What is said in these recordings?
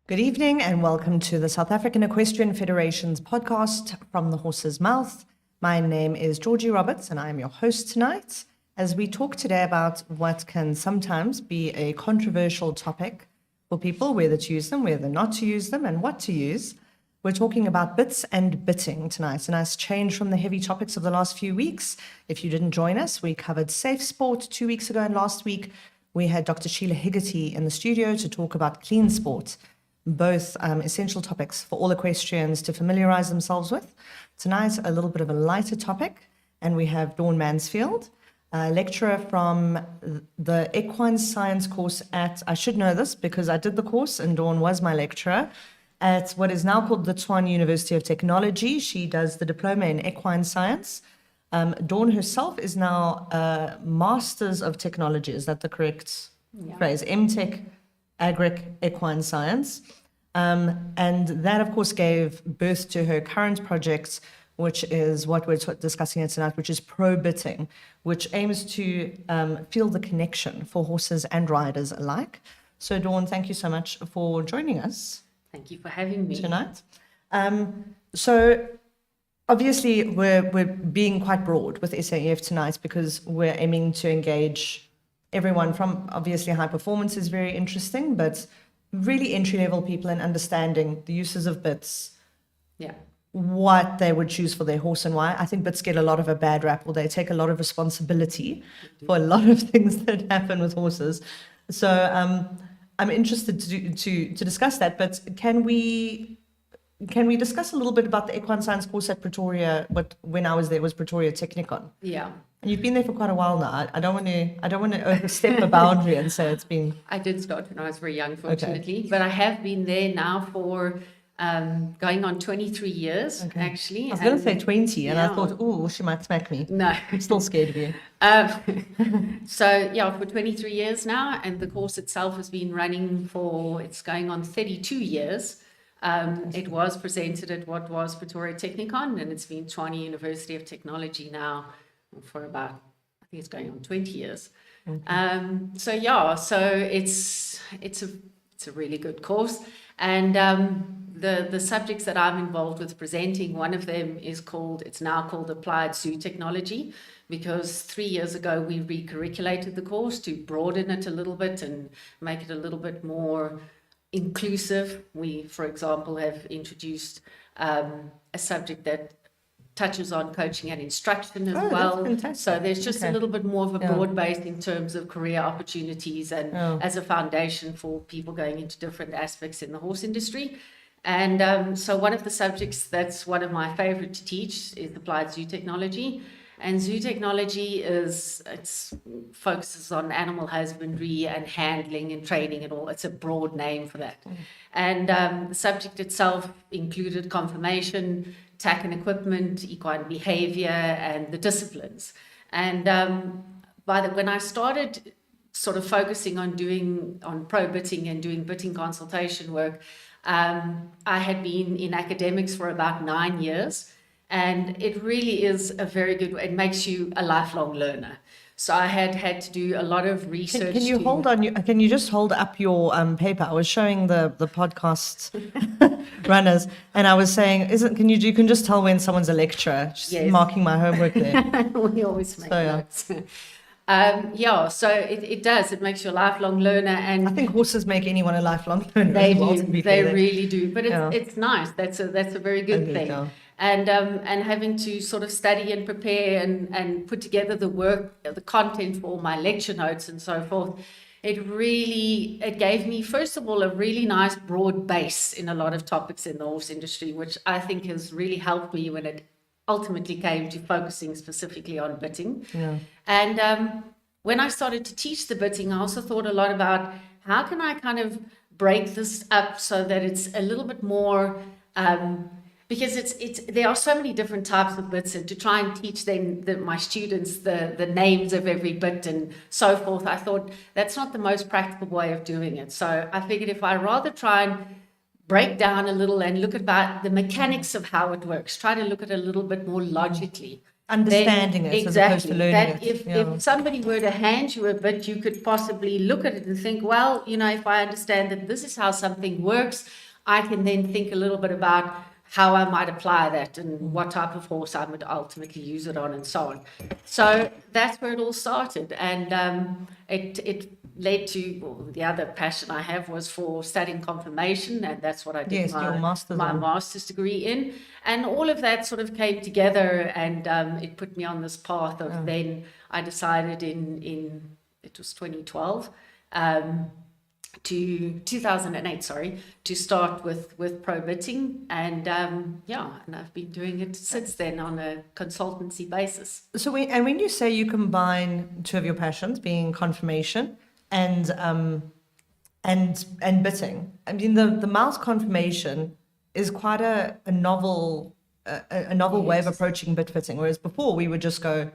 Good evening and welcome to the South African Equestrian Federation's podcast from the horse's mouth. My name is Georgie Roberts and I am your host tonight as we talk today about what can sometimes be a controversial topic for people, whether to use them, whether not to use them, and what to use. We're talking about bits and bitting tonight, a nice change from the heavy topics of the last few weeks. If you didn't join us, we covered safe sport 2 weeks ago, and last week we had Dr. Sheila Hegarty in the studio to talk about clean sport. Both essential topics for all equestrians to familiarize themselves with. Tonight, a little bit of a lighter topic, and we have Dawn Mansfield, a lecturer from the Equine Science course at, I should know this because I did the course and Dawn was my lecturer, at what is now called the Tshwane University of Technology. She does the diploma in Equine Science. Dawn herself is now a Masters of Technology. Is that the correct phrase? MTech, Agric, Equine Science. And that, of course, gave birth to her current project, which is what we're discussing here tonight, which is pro-bitting, which aims to feel the connection for horses and riders alike. So, Dawn, thank you so much for joining us. Thank you for having me tonight. So, obviously, we're being quite broad with SAEF tonight because we're aiming to engage everyone from, obviously, high performance is very interesting, but really entry-level people and understanding the uses of bits, what they would choose for their horse and why. I think bits get a lot of a bad rap, or they take a lot of responsibility for a lot of things that happen with horses. So I'm interested to discuss that, but can we discuss a little bit about the Equine Science course at Pretoria? When I was there, was Pretoria Technikon. Yeah. And you've been there for quite a while now. I don't want to overstep a boundary and say it's been. I did start when I was very young, fortunately, but I have been there now for going on 23 years, actually. I was going to say 20, and I thought, oh, she might smack me. No. I'm still scared of you. For 23 years now, and the course itself has been running it's going on 32 years. It was presented at what was Pretoria Technikon, and it's been Tshwane University of Technology now for about, I think it's going on 20 years. So it's a really good course, and the subjects that I'm involved with presenting, one of them it's now called Applied Zoo Technology, because 3 years ago we recurriculated the course to broaden it a little bit and make it a little bit more inclusive. We, for example, have introduced a subject that touches on coaching and instruction as well. So there's just a little bit more of a broad base in terms of career opportunities and as a foundation for people going into different aspects in the horse industry. And so one of the subjects that's one of my favorite to teach is applied zoo technology. And zoo technology focuses on animal husbandry and handling and training and all. It's a broad name for that. And the subject itself included conformation, tack and equipment, equine behavior, and the disciplines. And when I started sort of focusing on pro-bitting and doing bitting consultation work, I had been in academics for about 9 years. And it really is it makes you a lifelong learner. So I had to do a lot of research. Can you just hold up your paper? I was showing the podcast runners, and I was saying, you can just tell when someone's a lecturer, just marking my homework there. We always make notes. So it does. It makes you a lifelong learner, and I think horses make anyone a lifelong learner. They really do. But it's nice. That's a very good thing. Yeah. And having to sort of study and prepare and put together the work, the content for all my lecture notes and so forth, it gave me, first of all, a really nice broad base in a lot of topics in the horse industry, which I think has really helped me when it ultimately came to focusing specifically on bitting. Yeah. And when I started to teach the bitting, I also thought a lot about how can I kind of break this up so that it's a little bit more because there are so many different types of bits, and to try and teach my students the names of every bit and so forth, I thought that's not the most practical way of doing it. So I figured if I rather try and break down a little and look about the mechanics of how it works, try to look at it a little bit more logically, understanding it as opposed to learning that it. If somebody were to hand you a bit, you could possibly look at it and think, well, if I understand that this is how something works, I can then think a little bit about how I might apply that and what type of horse I would ultimately use it on and so on. So that's where it all started. And it led to, well, the other passion I have was for studying confirmation, and that's what I did my master's degree in. And all of that sort of came together, and it put me on this path of then I decided in it was 2012, to 2008, sorry, to start with pro-bitting, and and I've been doing it since then on a consultancy basis. So when you say you combine two of your passions, being confirmation and bitting, I mean the mouth confirmation is quite a novel way of approaching bit fitting, whereas before we would just go,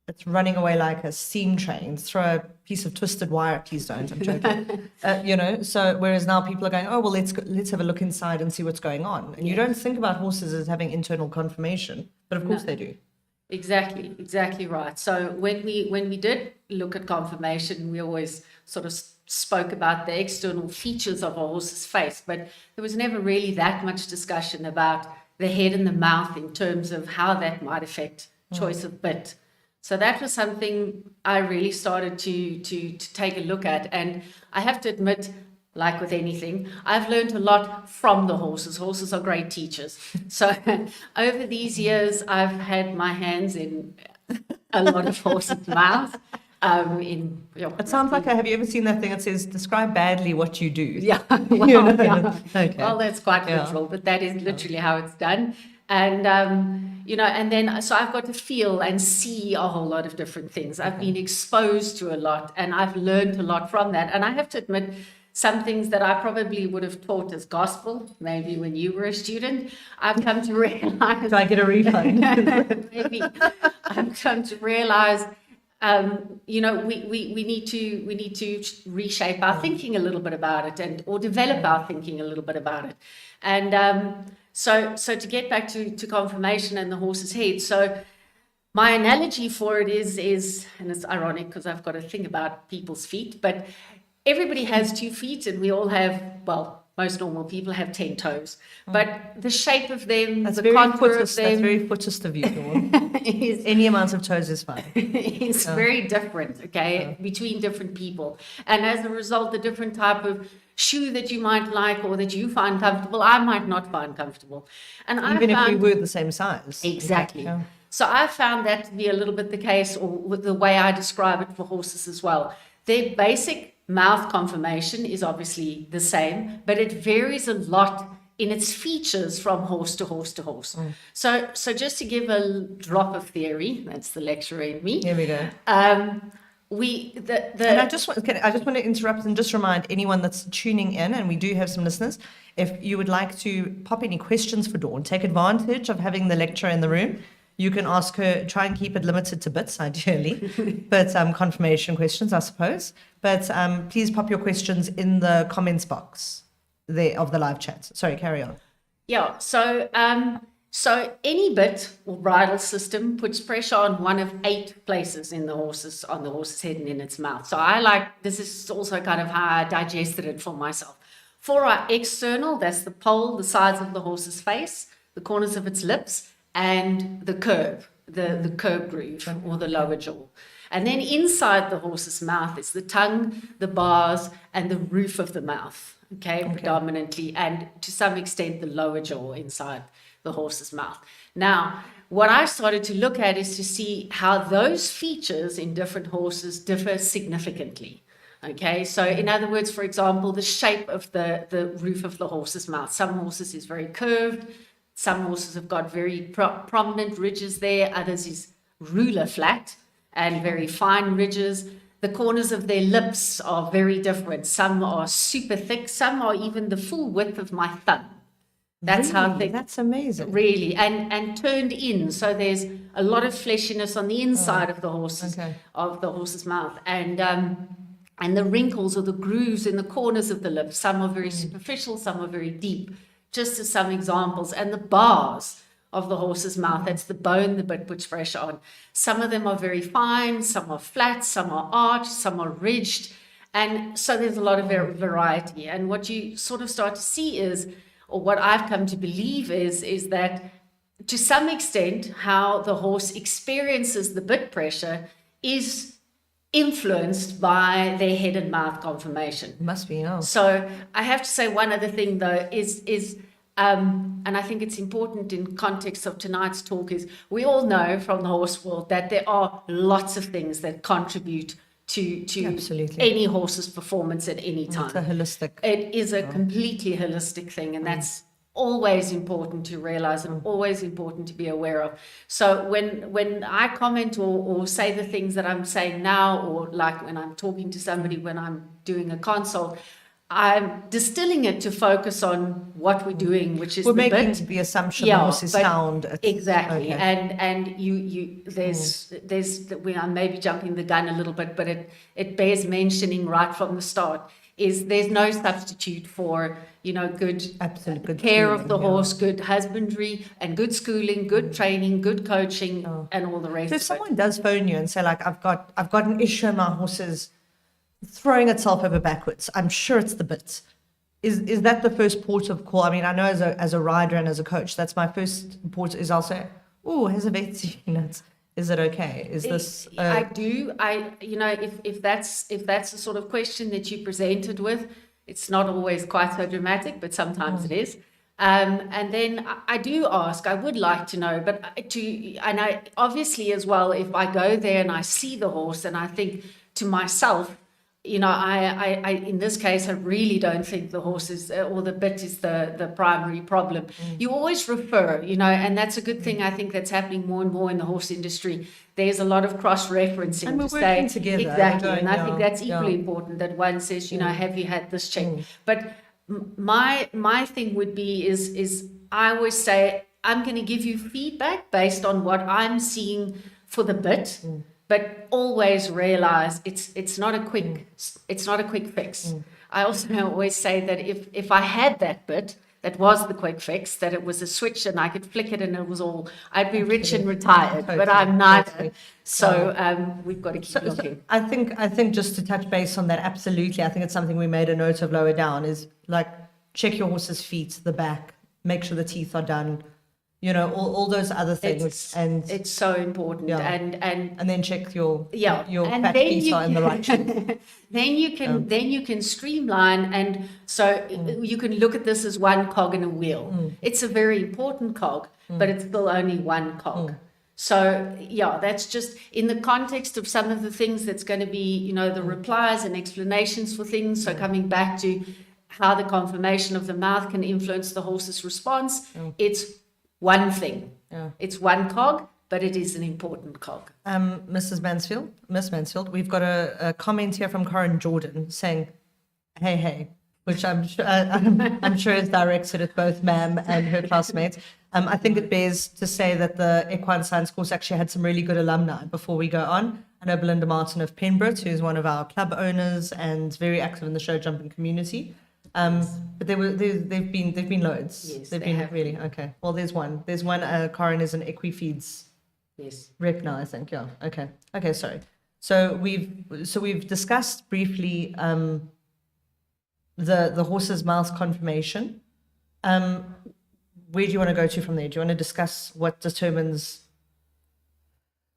it's running away like a steam train, throw a piece of twisted wire, please don't, I'm joking. So whereas now people are going, oh, well, let's have a look inside and see what's going on. And you don't think about horses as having internal confirmation, but of course they do. Exactly right. So when we did look at confirmation, we always sort of spoke about the external features of a horse's face, but there was never really that much discussion about the head and the mouth in terms of how that might affect choice of bit. So that was something I really started to take a look at. And I have to admit, like with anything, I've learned a lot from the horses. Horses are great teachers. So over these years, I've had my hands in a lot of horses' mouths. It sounds like, have you ever seen that thing that says, describe badly what you do? Yeah. Well, Okay. Well, that's quite literal, but that is literally how it's done. And, and then, so I've got to feel and see a whole lot of different things. I've been exposed to a lot, and I've learned a lot from that. And I have to admit, some things that I probably would have taught as gospel, maybe when you were a student, I've come to realize. Do I get a refund? Maybe. I've come to realize, we need to reshape our thinking a little bit about it, or develop our thinking a little bit about it. And so to get back to confirmation and the horse's head, so my analogy for it is, and it's ironic because I've got a thing about people's feet, but everybody has 2 feet, and we all have, well, most normal people have 10 toes, but the shape of them, the contour of them... That's very footist of you, Dawn. Any amount of toes is fine. It's very different, okay, between different people. And as a result, the different type of shoe that you might like or that you find comfortable, I might not find comfortable. And even if we were the same size. Exactly. Yeah. So I found that to be a little bit the case, or with the way I describe it for horses as well. Their basic mouth conformation is obviously the same, but it varies a lot in its features from horse to horse to horse. So just to give a drop of theory, that's the lecturer in me. Here we go. And I just want to interrupt and just remind anyone that's tuning in, and we do have some listeners, if you would like to pop any questions for Dawn, take advantage of having the lecturer in the room. You can ask her, try and keep it limited to bits, ideally, but confirmation questions, I suppose. But please pop your questions in the comments box of the live chat. Sorry, carry on. Yeah, so any bit or bridle system puts pressure on one of 8 places on the horse's head and in its mouth. So this is also kind of how I digested it for myself. For our external, that's the pole, the sides of the horse's face, the corners of its lips, and the curve, the curve groove or the lower jaw. And then inside the horse's mouth is the tongue, the bars, and the roof of the mouth, okay, predominantly, and to some extent the lower jaw inside the horse's mouth. Now, what I started to look at is to see how those features in different horses differ significantly. Okay, so in other words, for example, the shape of the roof of the horse's mouth. Some horses is very curved. Some horses have got very prominent ridges there. Others is ruler flat and very fine ridges. The corners of their lips are very different. Some are super thick. Some are even the full width of my thumb. That's really? How thick. That's amazing. Really, and turned in. So there's a lot of fleshiness on the inside of the horse's mouth, and the wrinkles or the grooves in the corners of the lips. Some are very superficial. Some are very deep. Just as some examples, and the bars of the horse's mouth. That's the bone the bit puts pressure on. Some of them are very fine, some are flat, some are arched, some are ridged. And so there's a lot of variety. And what you sort of start to see is, or what I've come to believe is that to some extent, how the horse experiences the bit pressure is influenced by their head and mouth conformation. Must be, yeah. So I have to say one other thing though is and I think it's important in context of tonight's talk, is we all know from the horse world that there are lots of things that contribute to Absolutely. any horse's performance at any time. It's a holistic. It is a completely holistic thing, and that's always important to realize and always important to be aware of. So when I comment or say the things that I'm saying now, or like when I'm talking to somebody, when I'm doing a consult, I'm distilling it to focus on what we're doing, which is we're making the assumption the horse is sound. Exactly. Okay. And you there's I'm maybe jumping the gun a little bit, but it bears mentioning right from the start, is there's no substitute for, good care of the horse, good husbandry and good schooling, good training, good coaching, and all the rest. So if someone does phone you and say, like, I've got an issue, my horse is throwing itself over backwards, I'm sure it's the bit. Is that the first port of call? I mean, I know as a rider and as a coach, that's my first port, is I'll say, oh, has a vet seen it? Is it okay? Is this? I do. If that's the sort of question that you presented with, it's not always quite so dramatic, but sometimes it is. And then I do ask. I would like to know, but I obviously as well, if I go there and I see the horse and I think to myself, I in this case, I really don't think the horse is or the bit is the primary problem. You always refer, and that's a good thing. I think that's happening more and more in the horse industry. There's a lot of cross-referencing. And we're working together. Exactly, and I think that's equally important, that one says, have you had this check? But my thing would be is I always say, I'm going to give you feedback based on what I'm seeing for the bit. But always realize it's not a quick fix. I also always say that if I had that bit that was the quick fix, that it was a switch and I could flick it and it was all, I'd be rich and retired. But I'm neither. So we've got to keep looking. So I think just to touch base on that, absolutely. I think it's something we made a note of lower down, is like, check your horse's feet, the back, make sure the teeth are done. All those other things, and it's so important. Yeah. And then check your and fat feet are in the right shape. then you can streamline, and so you can look at this as one cog in a wheel. It's a very important cog, but it's still only one cog. So that's just in the context of some of the things that's going to be, the replies and explanations for things. So coming back to how the conformation of the mouth can influence the horse's response, it's one thing. It's one cog, but it is an important cog. Miss Mansfield, we've got a comment here from Corinne Jordan saying, hey, which I'm sure is directed at both ma'am and her classmates. I think it bears to say that the Equine Science course actually had some really good alumni before we go on. I know Belinda Martin of Pembroke, who's one of our club owners and very active in the show jumping community. But they've been loads. Yes, they've been really okay. Well, there's one. Corin is an Equifeeds rep now, I think. Yeah. Okay. Sorry. So we've discussed briefly the horse's mouth conformation. Where do you want to go to from there? Do you want to discuss what determines?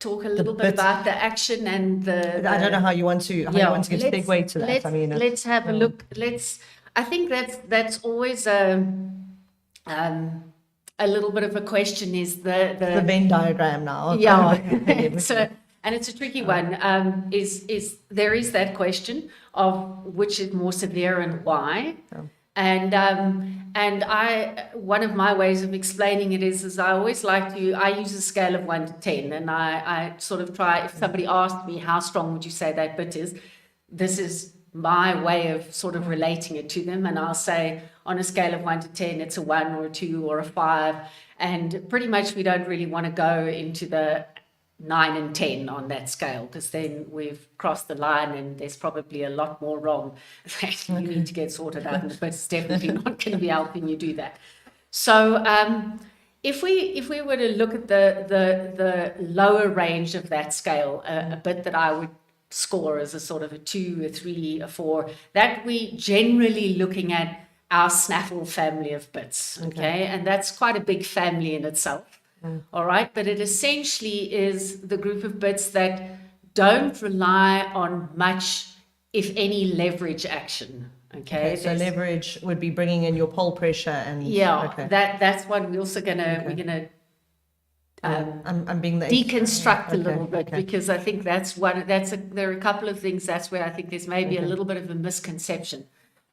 Talk a little bit about the action and the. I don't know how you want to give segue to that. Let's have a look. I think that's always a little bit of a question, is the Venn diagram now. And it's a tricky one. Is there is that question of which is more severe and why? And one of my ways of explaining it is I always I use a scale of 1 to 10, and I sort of try, if somebody asked me how strong would you say that bit is, this is my way of sort of relating it to them, and I'll say on a scale of 1 to 10 it's a 1 or a 2 or a 5, and pretty much we don't really want to go into the 9 and 10 on that scale, because then we've crossed the line and there's probably a lot more wrong that you need to get sorted out, but it's definitely not going to be helping you do that. So if we were to look at the lower range of that scale, a bit that I would score as a sort of a 2, a 3, a 4, that we generally looking at our snaffle family of bits, okay? And that's quite a big family in itself, all right? But it essentially is the group of bits that don't rely on much, if any, leverage action, okay? So leverage would be bringing in your pole pressure and... That's what we're also we're gonna I'm being the deconstruct a little bit, because I think there are a couple of things that's where I think there's maybe a little bit of a misconception,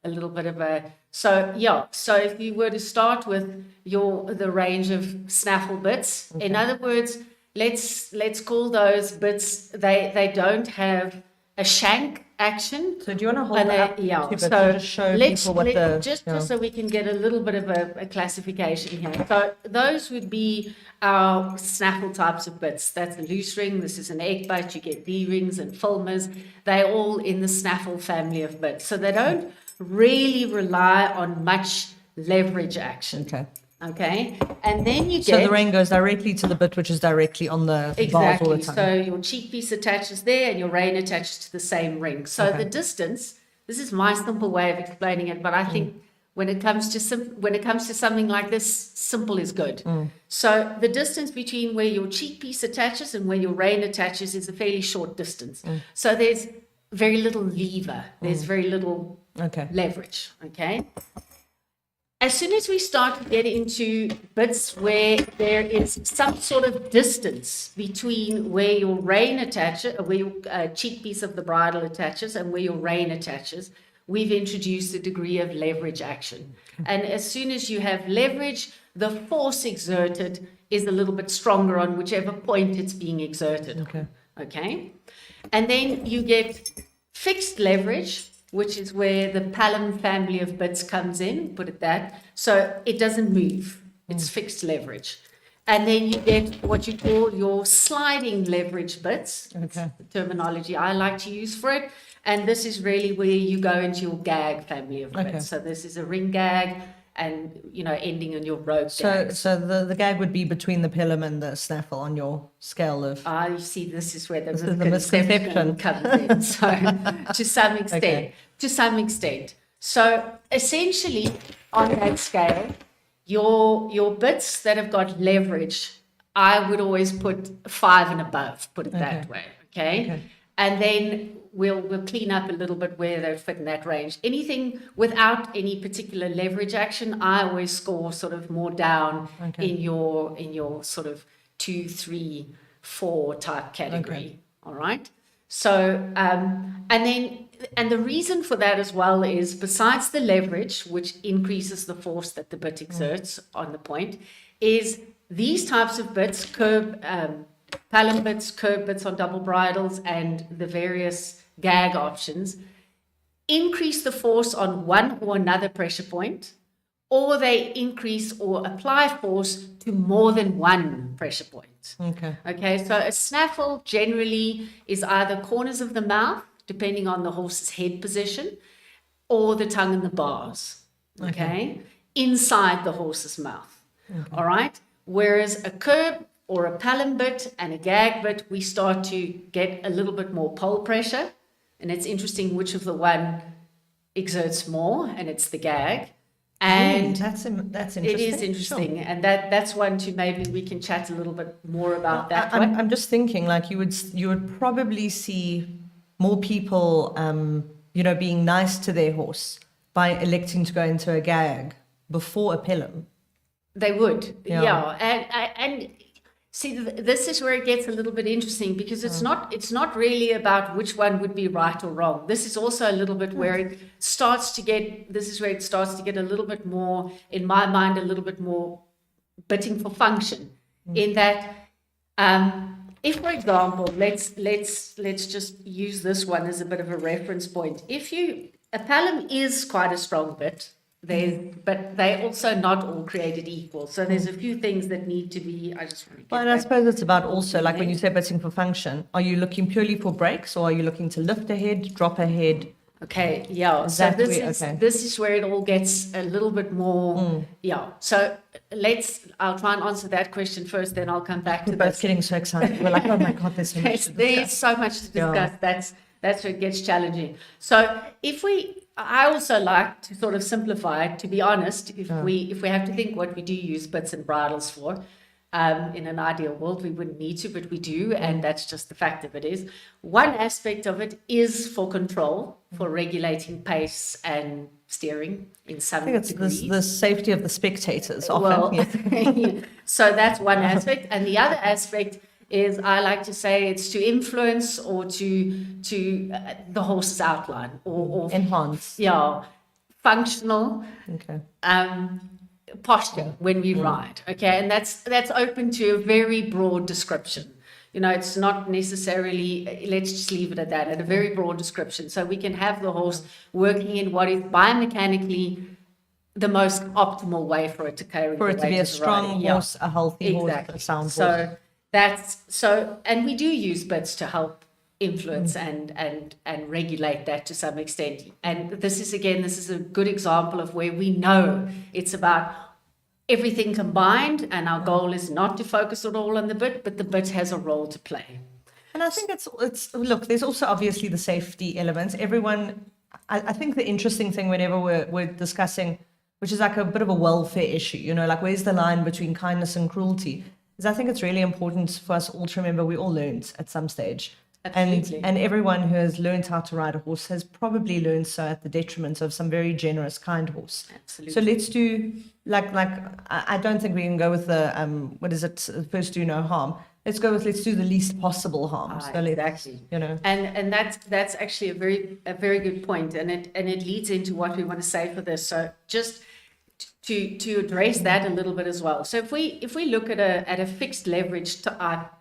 a little bit of a, so if you were to start with the range of snaffle bits, in other words, let's call those bits, they don't have a shank action. So do you want to hold that up to just show people what just so we can get a little bit of a classification here. So those would be our snaffle types of bits. That's a loose ring. This is an egg butt. You get D-rings and fulmars. They're all in the snaffle family of bits. So they don't really rely on much leverage action. Okay. And then you get... So the rein goes directly to the bit, which is directly on the bars all the time. So your cheek piece attaches there and your rein attaches to the same ring. So the distance, this is my simple way of explaining it, but I think when it comes to something like this, simple is good. So the distance between where your cheek piece attaches and where your rein attaches is a fairly short distance. So there's very little lever. There's very little leverage, okay? As soon as we start to get into bits where there is some sort of distance between where your rein attaches, where your cheek piece of the bridle attaches and where your rein attaches, we've introduced a degree of leverage action. And as soon as you have leverage, the force exerted is a little bit stronger on whichever point it's being exerted. Okay? And then you get fixed leverage, which is where the palm family of bits comes in, put it that. So it doesn't move. It's fixed leverage. And then you get what you call your sliding leverage bits. That's the terminology I like to use for it. And this is really where you go into your gag family of bits. So this is a ring gag and, ending on your rope gag. So the gag would be between the pilum and the snaffle on your scale of... you see, this is where the misconception comes in. So to some extent. So essentially, on that scale, your bits that have got leverage, I would always put 5 and above, put it that way, okay? And then we'll clean up a little bit where they fit in that range. Anything without any particular leverage action, I always score sort of more down in your sort of 2, 3, 4 type category. All right. So and the reason for that as well is, besides the leverage, which increases the force that the bit exerts on the point, is these types of bits, palm bits, curb bits on double bridles, and the various gag options, increase the force on one or another pressure point, or they increase or apply force to more than one pressure point. Okay, so a snaffle generally is either corners of the mouth, depending on the horse's head position, or the tongue and the bars, inside the horse's mouth, all right? Whereas a curb or a palm bit and a gag bit, we start to get a little bit more pole pressure, and it's interesting which of the one exerts more, and it's the gag. And that's interesting. It is interesting, and that's one to maybe we can chat a little bit more about that. I'm just thinking, like you would probably see more people, being nice to their horse by electing to go into a gag before a pilum. They would, and see, this is where it gets a little bit interesting, because it's not really about which one would be right or wrong. This is also a little bit where it starts to get a little bit more, in my mind, a little bit more bitting for function. In that, if, for example, let's just use this one as a bit of a reference point. A palm is quite a strong bit. But they're also not all created equal. So there's a few things that need to be, I suppose it's about also, like when you say bitting for function, are you looking purely for breaks, or are you looking to lift ahead, drop ahead? Okay, yeah. Exactly. So this is where it all gets a little bit more, yeah. So I'll try and answer that question first, then I'll come back to We're both getting so excited. We're like, oh my God, there's so much to discuss. There's so much to discuss. Yeah. That's where it gets challenging. So I also like to sort of simplify it, to be honest, if we have to think what we do use bits and bridles for. In an ideal world, we wouldn't need to, but we do, and that's just the fact of it is. One aspect of it is for control, for regulating pace and steering in some degree. I think it's the safety of the spectators often. So that's one aspect. And the other aspect is, I like to say, it's to influence or to the horse's outline or enhance. Yeah, functional. Okay. Posture when we ride, okay, and that's open to a very broad description. It's not necessarily, let's just leave it at that, at a very broad description, so we can have the horse working in what is biomechanically the most optimal way for it to carry, for it to be a strong horse, a healthy horse, a sound horse. And we do use bits to help influence and regulate that to some extent. And this is a good example of where we know it's about everything combined, and our goal is not to focus it all on the bit, but the bit has a role to play. And I think it's look, there's also obviously the safety elements. I think the interesting thing whenever we're discussing, which is like a bit of a welfare issue, like where's the line between kindness and cruelty, is I think it's really important for us all to remember we all learned at some stage. Absolutely. And everyone who has learned how to ride a horse has probably learned so at the detriment of some very generous, kind horse. Absolutely. So let's do I don't think we can go with the first do no harm. Let's do the least possible harm. Exactly. And that's actually a very good point, and it leads into what we want to say for this. So just to address that a little bit as well. So if we look at a fixed leverage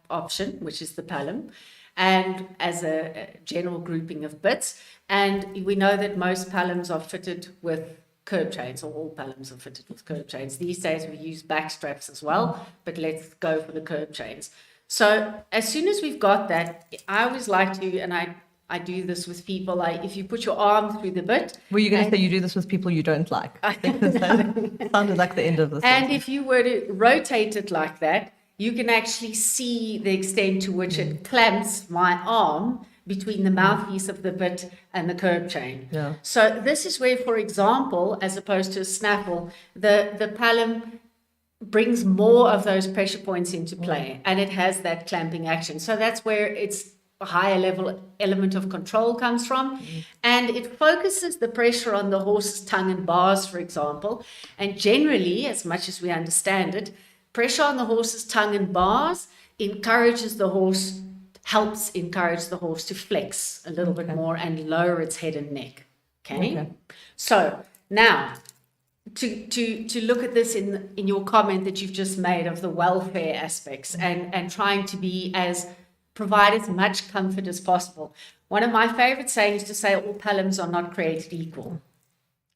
option, which is the Pelham, and as a general grouping of bits, and we know that most Pelhams are fitted with curb chains, or all Pelhams are fitted with curb chains. These days we use back straps as well, but let's go for the curb chains. So as soon as we've got that, I always like to, and I do this with people, if you put your arm through the bit. Were you going to say you do this with people you don't like? I think that sounded like the end of the sentence. And if you were to rotate it like that, you can actually see the extent to which it clamps my arm between the mouthpiece of the bit and the curb chain. Yeah. So this is where, for example, as opposed to a snaffle, the Pelham brings more of those pressure points into play, and it has that clamping action. So that's where it's a higher level element of control comes from, and it focuses the pressure on the horse's tongue and bars, for example. And generally, as much as we understand it, pressure on the horse's tongue and bars helps encourage the horse to flex a little bit more and lower its head and neck. Okay. So now to look at this in your comment that you've just made of the welfare aspects and trying to provide as much comfort as possible. One of my favorite sayings to say all Pelhams are not created equal.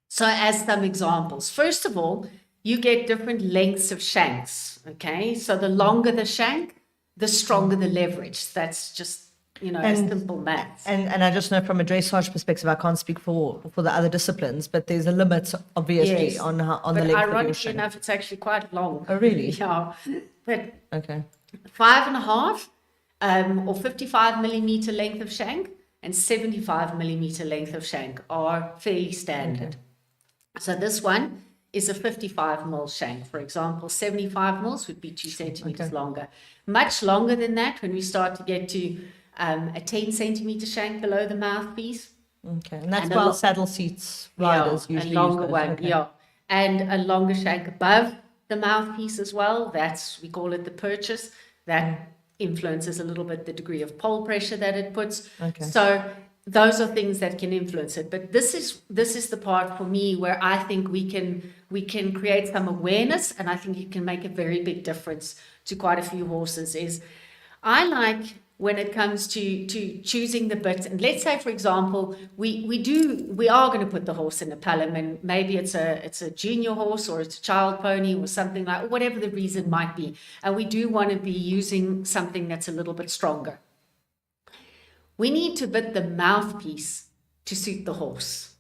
So as some examples, first of all, you get different lengths of shanks, okay? So the longer the shank, the stronger the leverage. That's just, simple maths. And I just know from a dressage perspective, I can't speak for the other disciplines, but there's a limit, obviously, on the length of your shank. But ironically enough, it's actually quite long. Oh, really? Yeah. But okay. 5.5 or 55 millimeter length of shank and 75 millimeter length of shank are fairly standard. So this one is a 55 mil shank. For example, 75 mils would be 2 centimeters longer. Much longer than that when we start to get to a 10 centimeter shank below the mouthpiece. Okay, and that's why saddle seats riders usually a longer use those. one, and a longer shank above the mouthpiece as well. We call it the purchase. That influences a little bit the degree of pole pressure that it puts. Okay. So those are things that can influence it. But this is the part for me where I think we can create some awareness, and I think it can make a very big difference to quite a few horses. Is I like when it comes to choosing the bit, and let's say, for example, we are going to put the horse in a Pelham, and maybe it's a junior horse or it's a child pony or something like, whatever the reason might be, and we do want to be using something that's a little bit stronger. We need to bit the mouthpiece to suit the horse.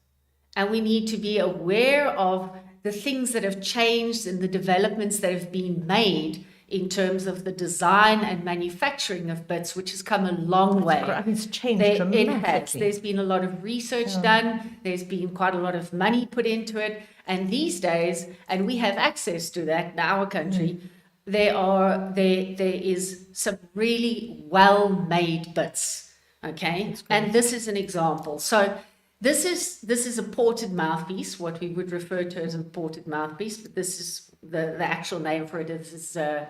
And we need to be aware of the things that have changed and the developments that have been made in terms of the design and manufacturing of bits, which has come a long way. It's changed dramatically. It has. There's been a lot of research done. There's been quite a lot of money put into it. And these days, and we have access to that in our country, there is some really well-made bits. Okay, and this is an example. So this is a ported mouthpiece, what we would refer to as a ported mouthpiece, but this is the actual name for it is a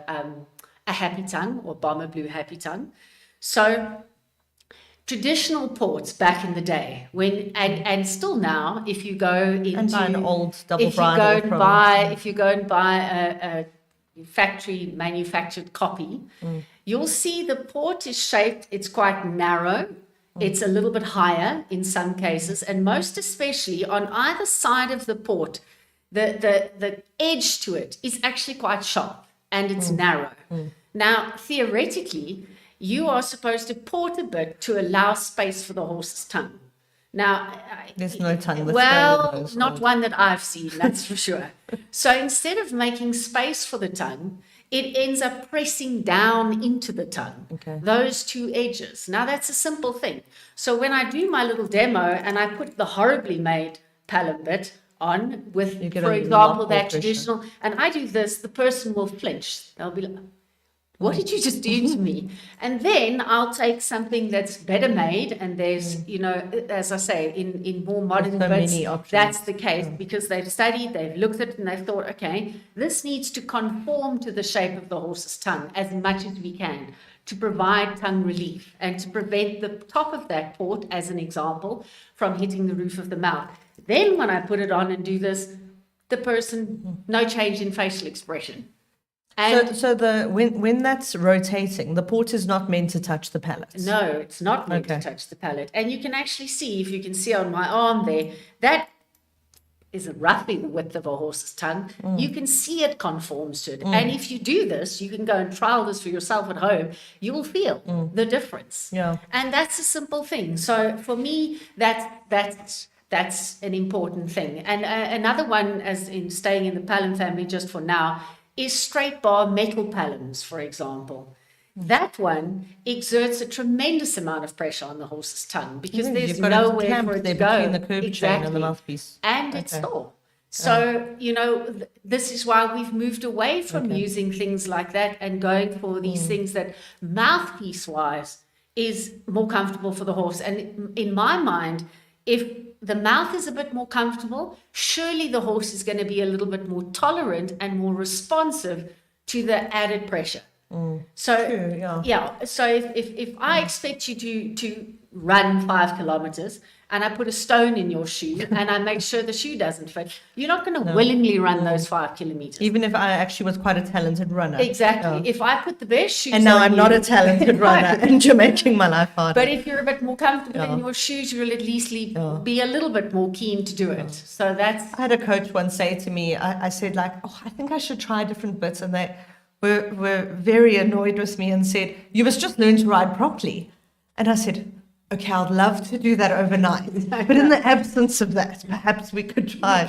happy tongue, or bomber blue happy tongue. So traditional ports back in the day, and still now, if you go into and buy an old double bridle if you go and buy a factory manufactured copy, you'll see the port is shaped, it's quite narrow, it's a little bit higher in some cases, and most especially on either side of the port, the edge to it is actually quite sharp and it's narrow. Now, theoretically, you are supposed to port a bit to allow space for the horse's tongue. Now, there's no tongue. Well, not one that I've seen, that's for sure. So instead of making space for the tongue, it ends up pressing down into the tongue, those two edges. Now, that's a simple thing. So when I do my little demo and I put the horribly made palum bit on with, for example, that traditional, and I do this, the person will flinch. They'll be like, what did you just do to me? And then I'll take something that's better made, and there's, as I say, in more modern bits, that's the case, because they've studied, they've looked at it, and they've thought, okay, this needs to conform to the shape of the horse's tongue as much as we can to provide tongue relief and to prevent the top of that port, as an example, from hitting the roof of the mouth. Then when I put it on and do this, the person, no change in facial expression. And so when that's rotating, the port is not meant to touch the palate. No, it's not meant to touch the palate. And you can actually see, if you can see on my arm there, that is roughly the width of a horse's tongue. You can see it conforms to it. And if you do this, you can go and trial this for yourself at home. You will feel the difference. Yeah. And that's a simple thing. So for me, that's an important thing. And another one, as in staying in the palum family just for now, is straight bar metal palums, for example. That one exerts a tremendous amount of pressure on the horse's tongue because there's nowhere for it to go. Between the curb chain and the mouthpiece. And it's sore. So, this is why we've moved away from using things like that and going for these things that mouthpiece-wise is more comfortable for the horse. And in my mind, if the mouth is a bit more comfortable, surely the horse is going to be a little bit more tolerant and more responsive to the added pressure. So, so if I expect you to run 5 kilometers and I put a stone in your shoe and I make sure the shoe doesn't fit, you're not going to willingly run those 5 kilometers. Even if I actually was quite a talented runner. Exactly. If I put the best shoes on, and now I'm not a talented runner and you're making my life harder. But if you're a bit more comfortable in your shoes, you'll at least be a little bit more keen to do it. So that's... I had a coach once say to me, I said I think I should try different bits, and they were very annoyed with me and said, you must just learn to ride properly. And I said, okay, I'd love to do that overnight, but in the absence of that, perhaps we could try.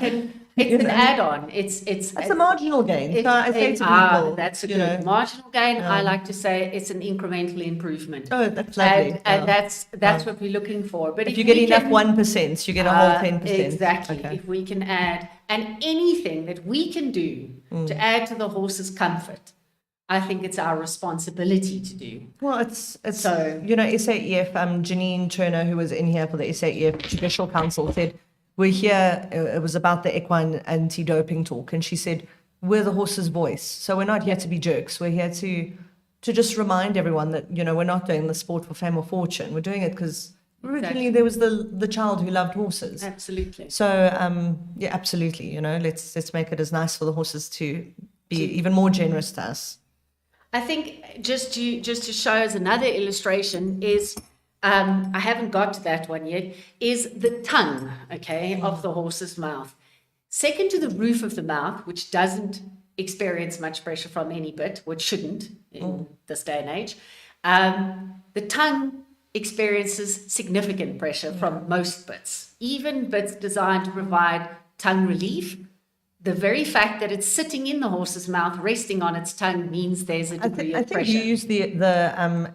It's an add-on. It's a marginal gain. So I say to people, that's a good marginal gain. I like to say it's an incremental improvement. Oh, that's lovely. And that's what we're looking for. But if you get enough 1%, you get a whole 10%. Exactly. Okay. If we can add, and anything that we can do to add to the horse's comfort, I think it's our responsibility to do. Well, it's so, SAEF, Janine Turner, who was in here for the SAEF Judicial Council, said, we're here, it was about the equine anti-doping talk, and she said, we're the horse's voice. So we're not here to be jerks. We're here to just remind everyone that, we're not doing the sport for fame or fortune. We're doing it because originally there was the child who loved horses. Absolutely. So, absolutely, let's make it as nice for the horses to be even more generous to us. I think just to show as another illustration is, I haven't got to that one yet, is the tongue, of the horse's mouth. Second to the roof of the mouth, which doesn't experience much pressure from any bit, which shouldn't in this day and age, the tongue experiences significant pressure from most bits, even bits designed to provide tongue relief. The very fact that it's sitting in the horse's mouth, resting on its tongue, means there's a degree of pressure. I think you used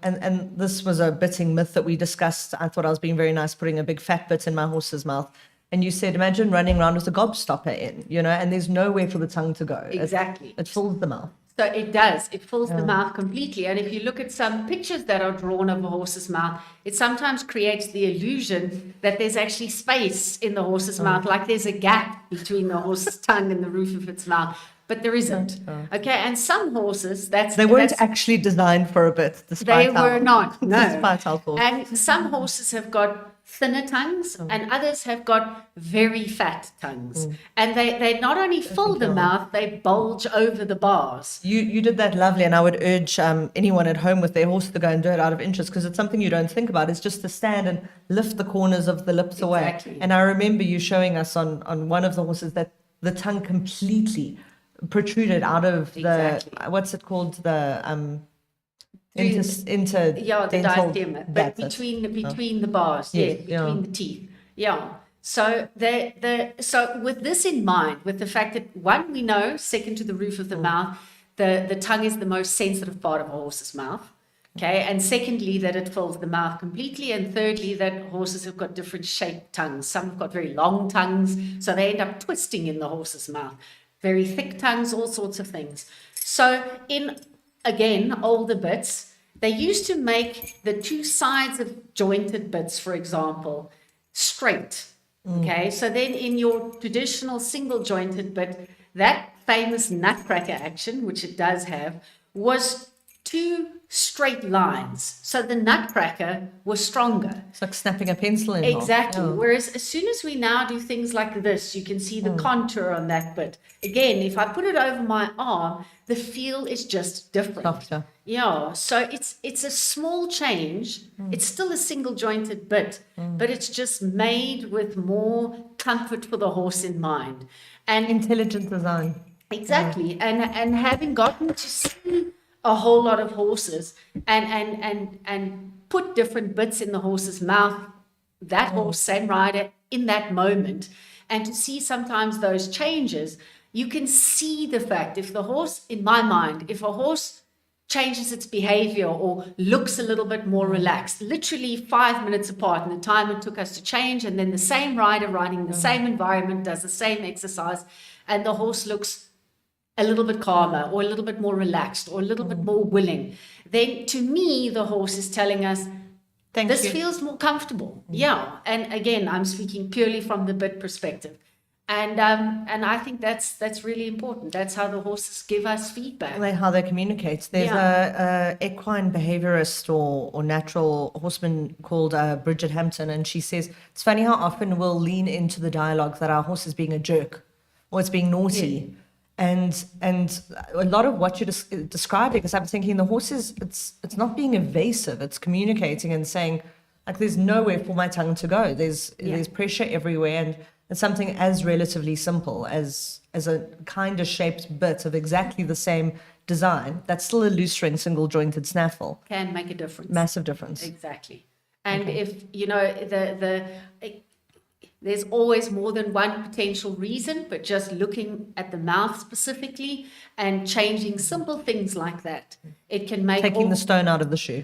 and this was a bitting myth that we discussed. I thought I was being very nice, putting a big fat bit in my horse's mouth. And you said, imagine running around with a gobstopper in, and there's nowhere for the tongue to go. Exactly. It fills the mouth. So it does. It fills the mouth completely. And if you look at some pictures that are drawn of a horse's mouth, it sometimes creates the illusion that there's actually space in the horse's mouth, like there's a gap between the horse's tongue and the roof of its mouth. But there isn't. Okay, and some horses, they weren't actually designed for a bit. They were not. No. Despite how cool. And some horses have got thinner tongues, and others have got very fat tongues. And they not only fill the mouth, they bulge over the bars. You did that lovely, and I would urge anyone at home with their horse to go and do it out of interest, because it's something you don't think about. It's just to stand and lift the corners of the lips away. And I remember you showing us on one of the horses that the tongue completely protruded out of the, what's it called, the the diastema, but between the bars, between the teeth. So so with this in mind, with the fact that one, we know, second to the roof of the mouth, the tongue is the most sensitive part of a horse's mouth. Okay, and secondly, that it fills the mouth completely, and thirdly, that horses have got different shaped tongues. Some have got very long tongues, so they end up twisting in the horse's mouth. Very thick tongues, all sorts of things. So in, again, older bits, they used to make the two sides of jointed bits, for example, straight. Okay, so then in your traditional single jointed bit, that famous nutcracker action, which it does have, was two straight lines. So the nutcracker was stronger. It's like snapping a pencil in. Exactly. Whereas as soon as we now do things like this, you can see the contour on that bit. Again, if I put it over my arm, the feel is just different. Softer. Yeah. So it's a small change. It's still a single jointed bit, but it's just made with more comfort for the horse in mind. And intelligent design. Exactly. And having gotten to see a whole lot of horses and put different bits in the horse's mouth, that horse, same rider, in that moment, and to see sometimes those changes, you can see the fact, if the horse, in my mind, if a horse changes its behavior or looks a little bit more relaxed, literally 5 minutes apart in the time it took us to change, and then the same rider riding the same environment does the same exercise, and the horse looks a little bit calmer or a little bit more relaxed or a little bit more willing, then to me, the horse is telling us, this feels more comfortable. Yeah. And again, I'm speaking purely from the bit perspective. And I think that's really important. That's how the horses give us feedback. How they communicate. There's a equine behaviorist or natural horseman called Bridget Hampton, and she says, it's funny how often we'll lean into the dialogue that our horse is being a jerk or it's being naughty. Yeah. And a lot of what you're describing, because I'm thinking the horse it's not being evasive, it's communicating and saying, like, there's nowhere for my tongue to go. There's pressure everywhere, and it's something as relatively simple as a kind of shaped bit of exactly the same design that's still a loose string, single jointed snaffle. Can make a difference. Massive difference. Exactly. And if, there's always more than one potential reason, but just looking at the mouth specifically and changing simple things like that, it can make taking the stone out of the shoe.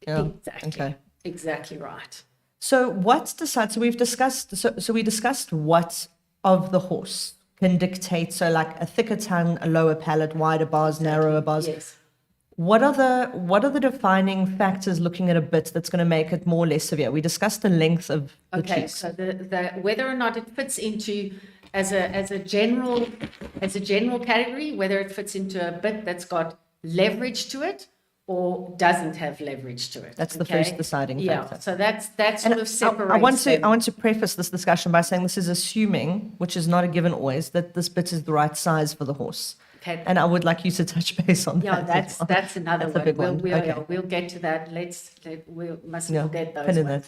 Yeah. Exactly. Okay. Exactly right. So we discussed what of the horse can dictate, so like a thicker tongue, a lower palate, wider bars, narrower bars. Yes. What are the defining factors looking at a bit that's going to make it more or less severe? We discussed the length of the cheeks. So the whether or not it fits into as a general category, whether it fits into a bit that's got leverage to it or doesn't have leverage to it. That's the first deciding factor. Yeah. So that sort of separates. I want to preface this discussion by saying this is assuming, which is not a given always, that this bit is the right size for the horse. Okay. And I would like you to touch base on that. Yeah, that's another one. We'll get to that. We mustn't forget those ones.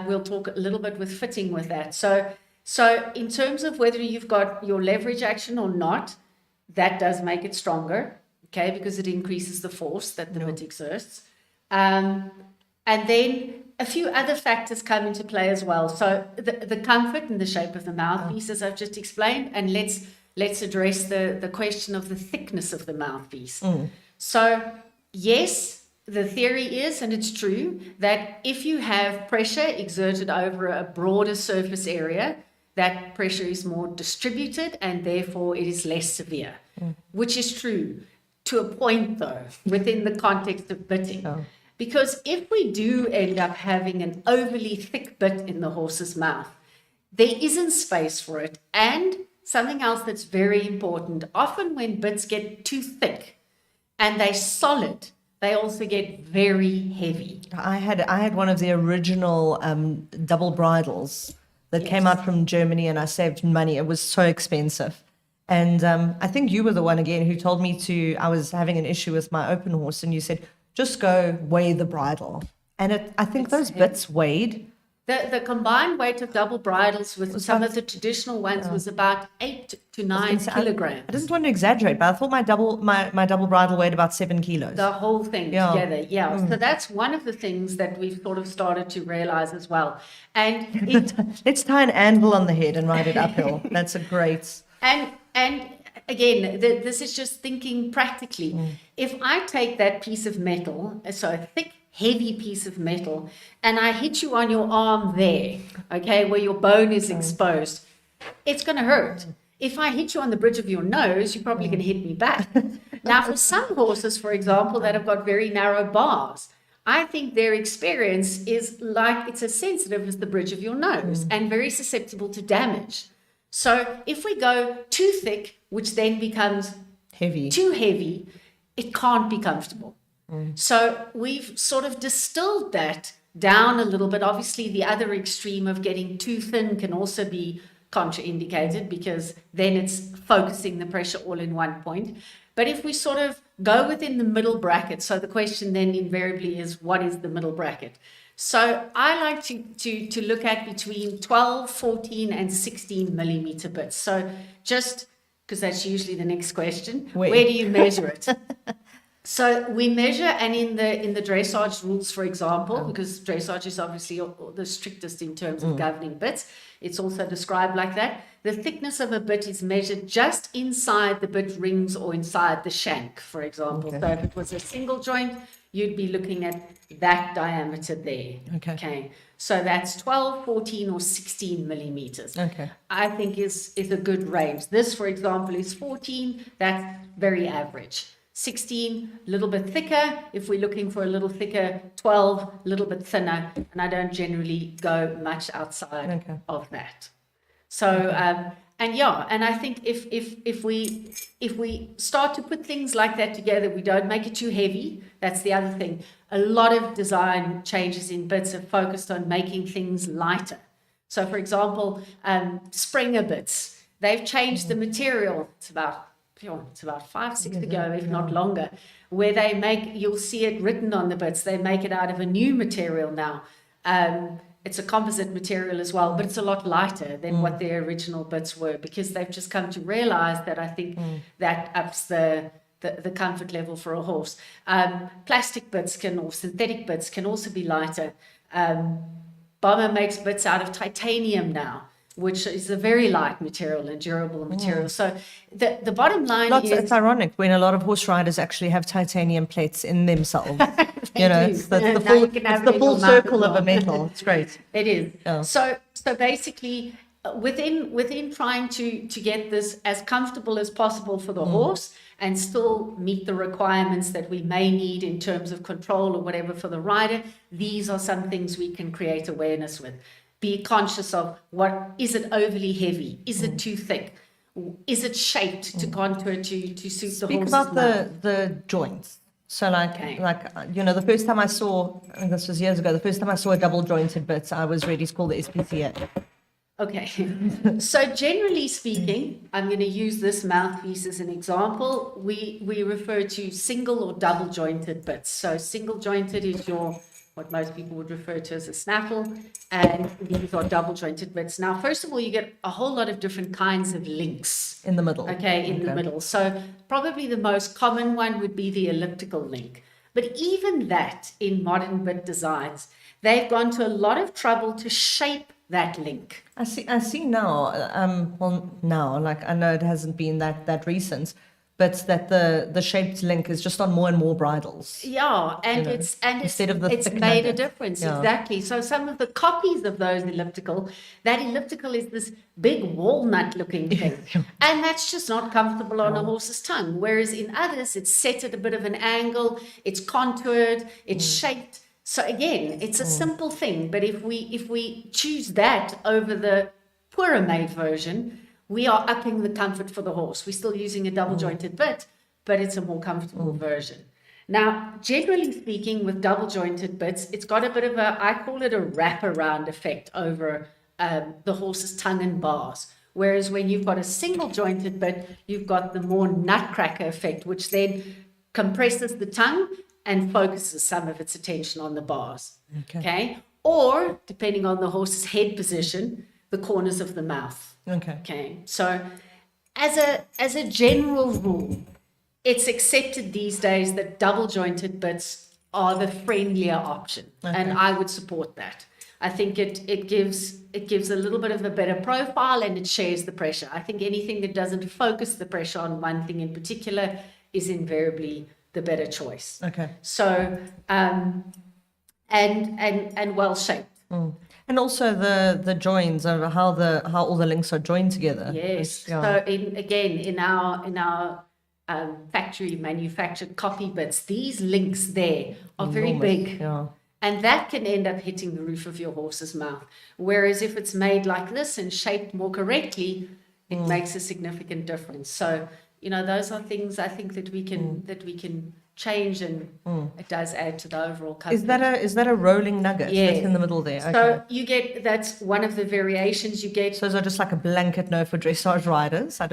We'll talk a little bit with fitting with that. So in terms of whether you've got your leverage action or not, that does make it stronger, okay, because it increases the force that the bit exerts. And then a few other factors come into play as well. So the comfort and the shape of the mouthpiece, as I've just explained, and let's address the question of the thickness of the mouthpiece. So yes, the theory is, and it's true, that if you have pressure exerted over a broader surface area, that pressure is more distributed and therefore it is less severe, which is true to a point though, within the context of bitting. Because if we do end up having an overly thick bit in the horse's mouth, there isn't space for it. And something else that's very important, often when bits get too thick and they're solid, they also get very heavy. I had one of the original double bridles that came out from Germany, and I saved money. It was so expensive. And I think you were the one again who told me I was having an issue with my open horse, and you said, just go weigh the bridle. And I think those bits weighed. The combined weight of double bridles with some of the traditional ones was about 8 to 9 kilograms. I didn't want to exaggerate, but I thought my double bridle weighed about 7 kilos. The whole thing together, So that's one of the things that we've sort of started to realize as well. And let's tie an anvil on the head and ride it uphill. That's a great... And again, this is just thinking practically. If I take that piece of metal, so a thick, heavy piece of metal, and I hit you on your arm there, okay, where your bone is exposed, it's going to hurt. If I hit you on the bridge of your nose, you're probably going to hit me back. Now, for some horses, for example, that have got very narrow bars, I think their experience is like it's as sensitive as the bridge of your nose and very susceptible to damage. So if we go too thick, which then becomes too heavy, it can't be comfortable. So we've sort of distilled that down a little bit. Obviously, the other extreme of getting too thin can also be contraindicated because then it's focusing the pressure all in one point. But if we sort of go within the middle bracket, so the question then invariably is, what is the middle bracket? So I like to look at between 12, 14, and 16 millimeter bits. So just because that's usually the next question, where do you measure it? So we measure, and in the dressage rules, for example, because dressage is obviously the strictest in terms of governing bits, it's also described like that. The thickness of a bit is measured just inside the bit rings or inside the shank, for example. So if it was a single joint, you'd be looking at that diameter there. Okay. So that's 12, 14, or 16 millimeters. I think is a good range. This, for example, is 14. That's very average. 16, a little bit thicker. If we're looking for a little thicker, 12, a little bit thinner. And I don't generally go much outside of that. So, and I think if we start to put things like that together, we don't make it too heavy. That's the other thing. A lot of design changes in bits are focused on making things lighter. So, for example, Springer bits, they've changed the material. It's about 5, 6 ago, if not longer, where you'll see it written on the bits. They make it out of a new material now. It's a composite material as well, but it's a lot lighter than what their original bits were, because they've just come to realize that I think that ups the comfort level for a horse. Plastic bits or synthetic bits can also be lighter. Bomber makes bits out of titanium now, which is a very light material and durable material. So the bottom line is... It's ironic when a lot of horse riders actually have titanium plates in themselves. It's the full circle of a metal. It's great. It is. Yeah. So basically, within trying to get this as comfortable as possible for the horse and still meet the requirements that we may need in terms of control or whatever for the rider, these are some things we can create awareness with. Be conscious of is it overly heavy? Is it too thick? Is it shaped to contour to suit the horse's mouth? Speak about the joints. So the first time I saw, I think this was years ago, the first time I saw a double jointed bit, I was ready to call the SPCA. Okay. So generally speaking, I'm going to use this mouthpiece as an example. We refer to single or double jointed bits. So single jointed is what most people would refer to as a snaffle, and these are double jointed bits. Now, first of all, you get a whole lot of different kinds of links. In the middle. In the middle. So probably the most common one would be the elliptical link. But even that, in modern bit designs, they've gone to a lot of trouble to shape that link. I see now, now, like, I know it hasn't been that recent, but that the shaped link is just on more and more bridles. Yeah, and it's made a difference. Yeah. Exactly. So some of the copies of those that elliptical is this big walnut looking thing. And that's just not comfortable on a horse's tongue. Whereas in others, it's set at a bit of an angle, it's contoured, it's shaped. So again, it's a simple thing, but if we choose that over the poorer made version, we are upping the comfort for the horse. We're still using a double jointed bit, but it's a more comfortable version. Now, generally speaking, with double jointed bits, it's got a bit of I call it a wraparound effect over the horse's tongue and bars. Whereas when you've got a single jointed bit, you've got the more nutcracker effect, which then compresses the tongue and focuses some of its attention on the bars. Okay? Or, depending on the horse's head position, the corners of the mouth. Okay. So, as a general rule, it's accepted these days that double jointed bits are the friendlier option, and I would support that. I think it gives a little bit of a better profile, and it shares the pressure. I think anything that doesn't focus the pressure on one thing in particular is invariably the better choice. So, and well shaped. And also the joins of how all the links are joined together. Yes. So in our factory manufactured copy bits, these links there are very big. And that can end up hitting the roof of your horse's mouth. Whereas if it's made like this and shaped more correctly, it makes a significant difference. So, those are things I think that we can change, and it does add to the overall comfort. Is that a rolling nugget that's in the middle there? So that's one of the variations you get. So is it just like a blanket no for dressage riders? A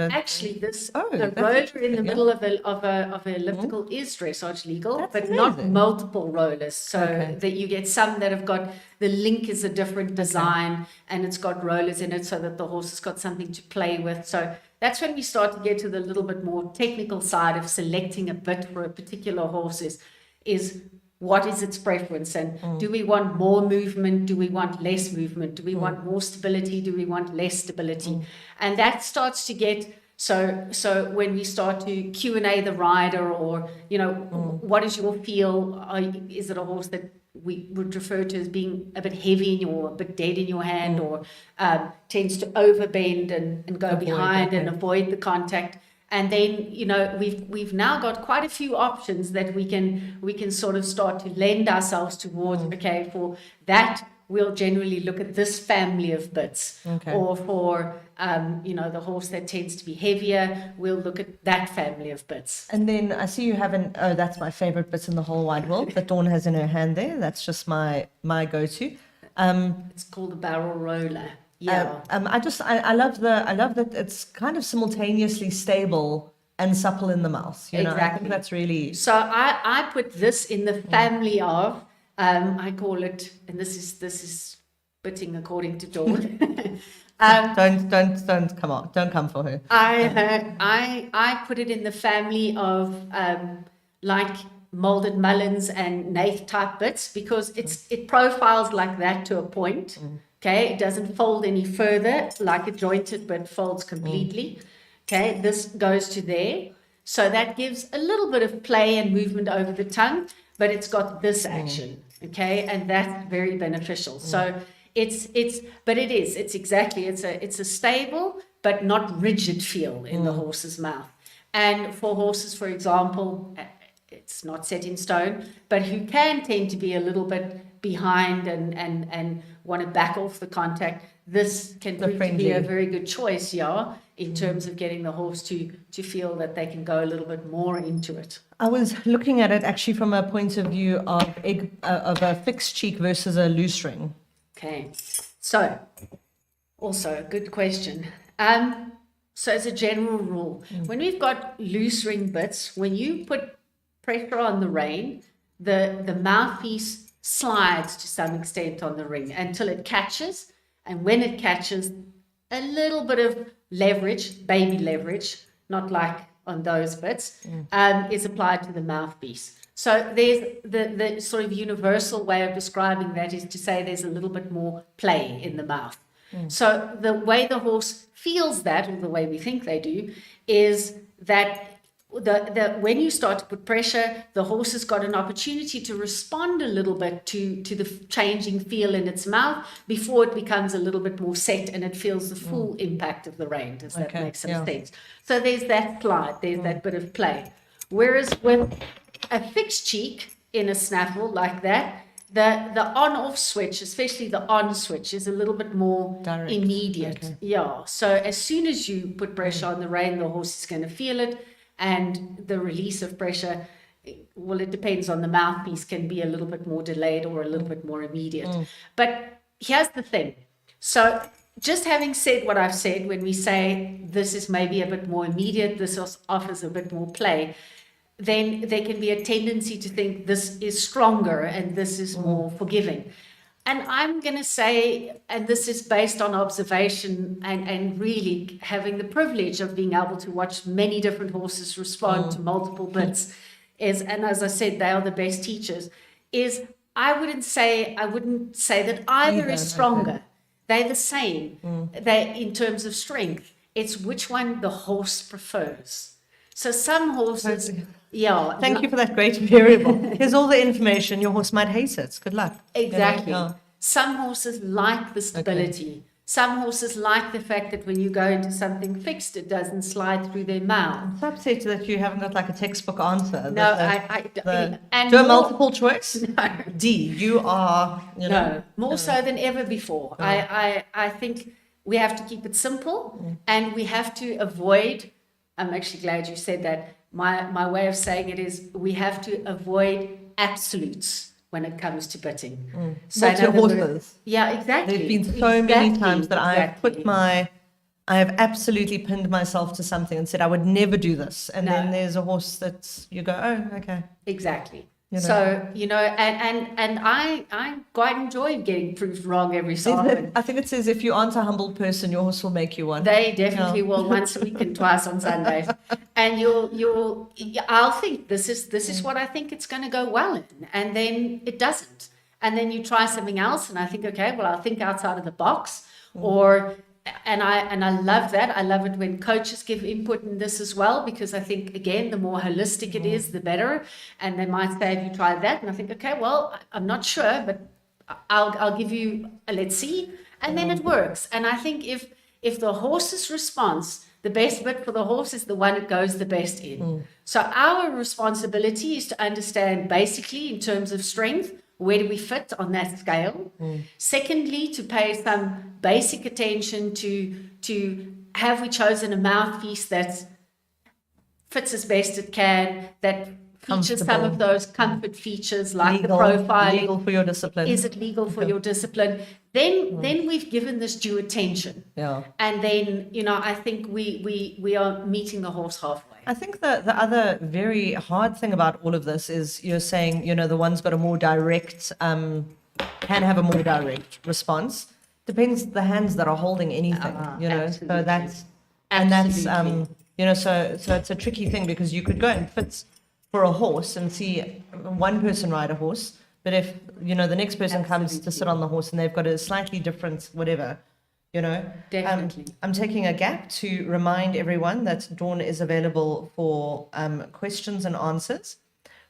roller in the middle of a elliptical is dressage legal, but amazing. Not multiple rollers. So that you get some that have got the link is a different design and it's got rollers in it so that the horse has got something to play with. So that's when we start to get to the little bit more technical side of selecting a bit for a particular horse is what is its preference, and do we want more movement? Do we want less movement? Do we want more stability? Do we want less stability? And that starts to get, so when we start to Q&A the rider, or, what is your feel? Is it a horse that we would refer to as being a bit heavy or a bit dead in your hand, or tends to overbend and go behind and avoid the contact? And then, we've now got quite a few options that we can sort of start to lend ourselves towards. For that, we'll generally look at this family of bits. Or for, the horse that tends to be heavier, we'll look at that family of bits. And then I see you have that's my favorite bit in the whole wide world that Dawn has in her hand there. That's just my go-to. It's called a barrel roller. Yeah. I love that it's kind of simultaneously stable and supple in the mouth. Exactly. I think that's really. So I put this in the family of I call it, and this is bitting according to Dawn. Don't come on! Don't come for her. I put it in the family of like molded mullins and Nath type bits, because it profiles like that to a point. It doesn't fold any further like a jointed, but folds completely. This goes to there. So that gives a little bit of play and movement over the tongue, but it's got this action. And that's very beneficial. So it's a stable but not rigid feel in the horse's mouth. And for horses, for example, it's not set in stone, but who can tend to be a little bit behind and want to back off the contact, this can prove to be a very good choice, in terms of getting the horse to feel that they can go a little bit more into it. I was looking at it actually from a point of view of a fixed cheek versus a loose ring. So also a good question. So as a general rule, when we've got loose ring bits, when you put pressure on the rein, the mouthpiece slides to some extent on the ring until it catches. And when it catches, a little bit of leverage, baby leverage, not like on those bits, is applied to the mouthpiece. So there's the sort of universal way of describing that is to say there's a little bit more play in the mouth. So the way the horse feels that, or the way we think they do, is that when you start to put pressure, the horse has got an opportunity to respond a little bit to the changing feel in its mouth before it becomes a little bit more set and it feels the full impact of the rein. Does that make some sense? So there's that slide, there's that bit of play. Whereas with a fixed cheek in a snaffle like that, the on-off switch, especially the on switch, is a little bit more direct, immediate. Yeah. So as soon as you put pressure on the rein, the horse is going to feel it, and the release of pressure, well, it depends on the mouthpiece, can be a little bit more delayed or a little bit more immediate. But here's the thing. So just having said what I've said, when we say this is maybe a bit more immediate, this offers a bit more play, then there can be a tendency to think this is stronger and this is more forgiving. And I'm going to say, and this is based on observation and really having the privilege of being able to watch many different horses respond to multiple bits, and as I said, they are the best teachers, I wouldn't say that either is stronger. They're the same. They in terms of strength. It's which one the horse prefers. So some horses, Thank you for that great variable. Here's all the information. Your horse might hate it. Good luck. Exactly. Some horses like the stability. Some horses like the fact that when you go into something fixed, it doesn't slide through their mouth. I'm so upset that you haven't got like a textbook answer. No, do a multiple choice? No. D, you are, more so than ever before. I think we have to keep it simple and we have to avoid, I'm actually glad you said that. My way of saying it is we have to avoid absolutes when it comes to bitting. So to horses. Yeah, exactly. There's been so many times that I have absolutely pinned myself to something and said I would never do this. And then there's a horse that you go, oh, okay. Exactly. So, and I quite enjoy getting proved wrong every so often. I think it says if you aren't a humble person, your horse will make you one. They definitely will, once a week and twice on Sundays. And I'll think this is what I think it's going to go well in. And then it doesn't. And then you try something else and I think, okay, well, I'll think outside of the box. And I love that. I love it when coaches give input in this as well, because I think, again, the more holistic it is, the better. And they might say, have you tried that? And I think, okay, well, I'm not sure, but I'll give you a let's see. And then it works. And I think if the horse's response, the best bit for the horse is the one it goes the best in. So our responsibility is to understand basically in terms of strength, where do we fit on that scale? Secondly, to pay some basic attention to have we chosen a mouthpiece that fits as best it can, that features some of those comfort features like the profiling. Legal for your discipline. Is it legal for your discipline? Then we've given this due attention. Yeah. And then, I think we are meeting the horse halfway. I think the other very hard thing about all of this is you're saying, the one's got a more direct, can have a more direct response. Depends the hands that are holding anything, Absolutely. So that's, and that's, so it's a tricky thing because you could go and fit for a horse and see one person ride a horse, but if, the next person comes to sit on the horse and they've got a slightly different whatever, Definitely. I'm taking a gap to remind everyone that Dawn is available for questions and answers.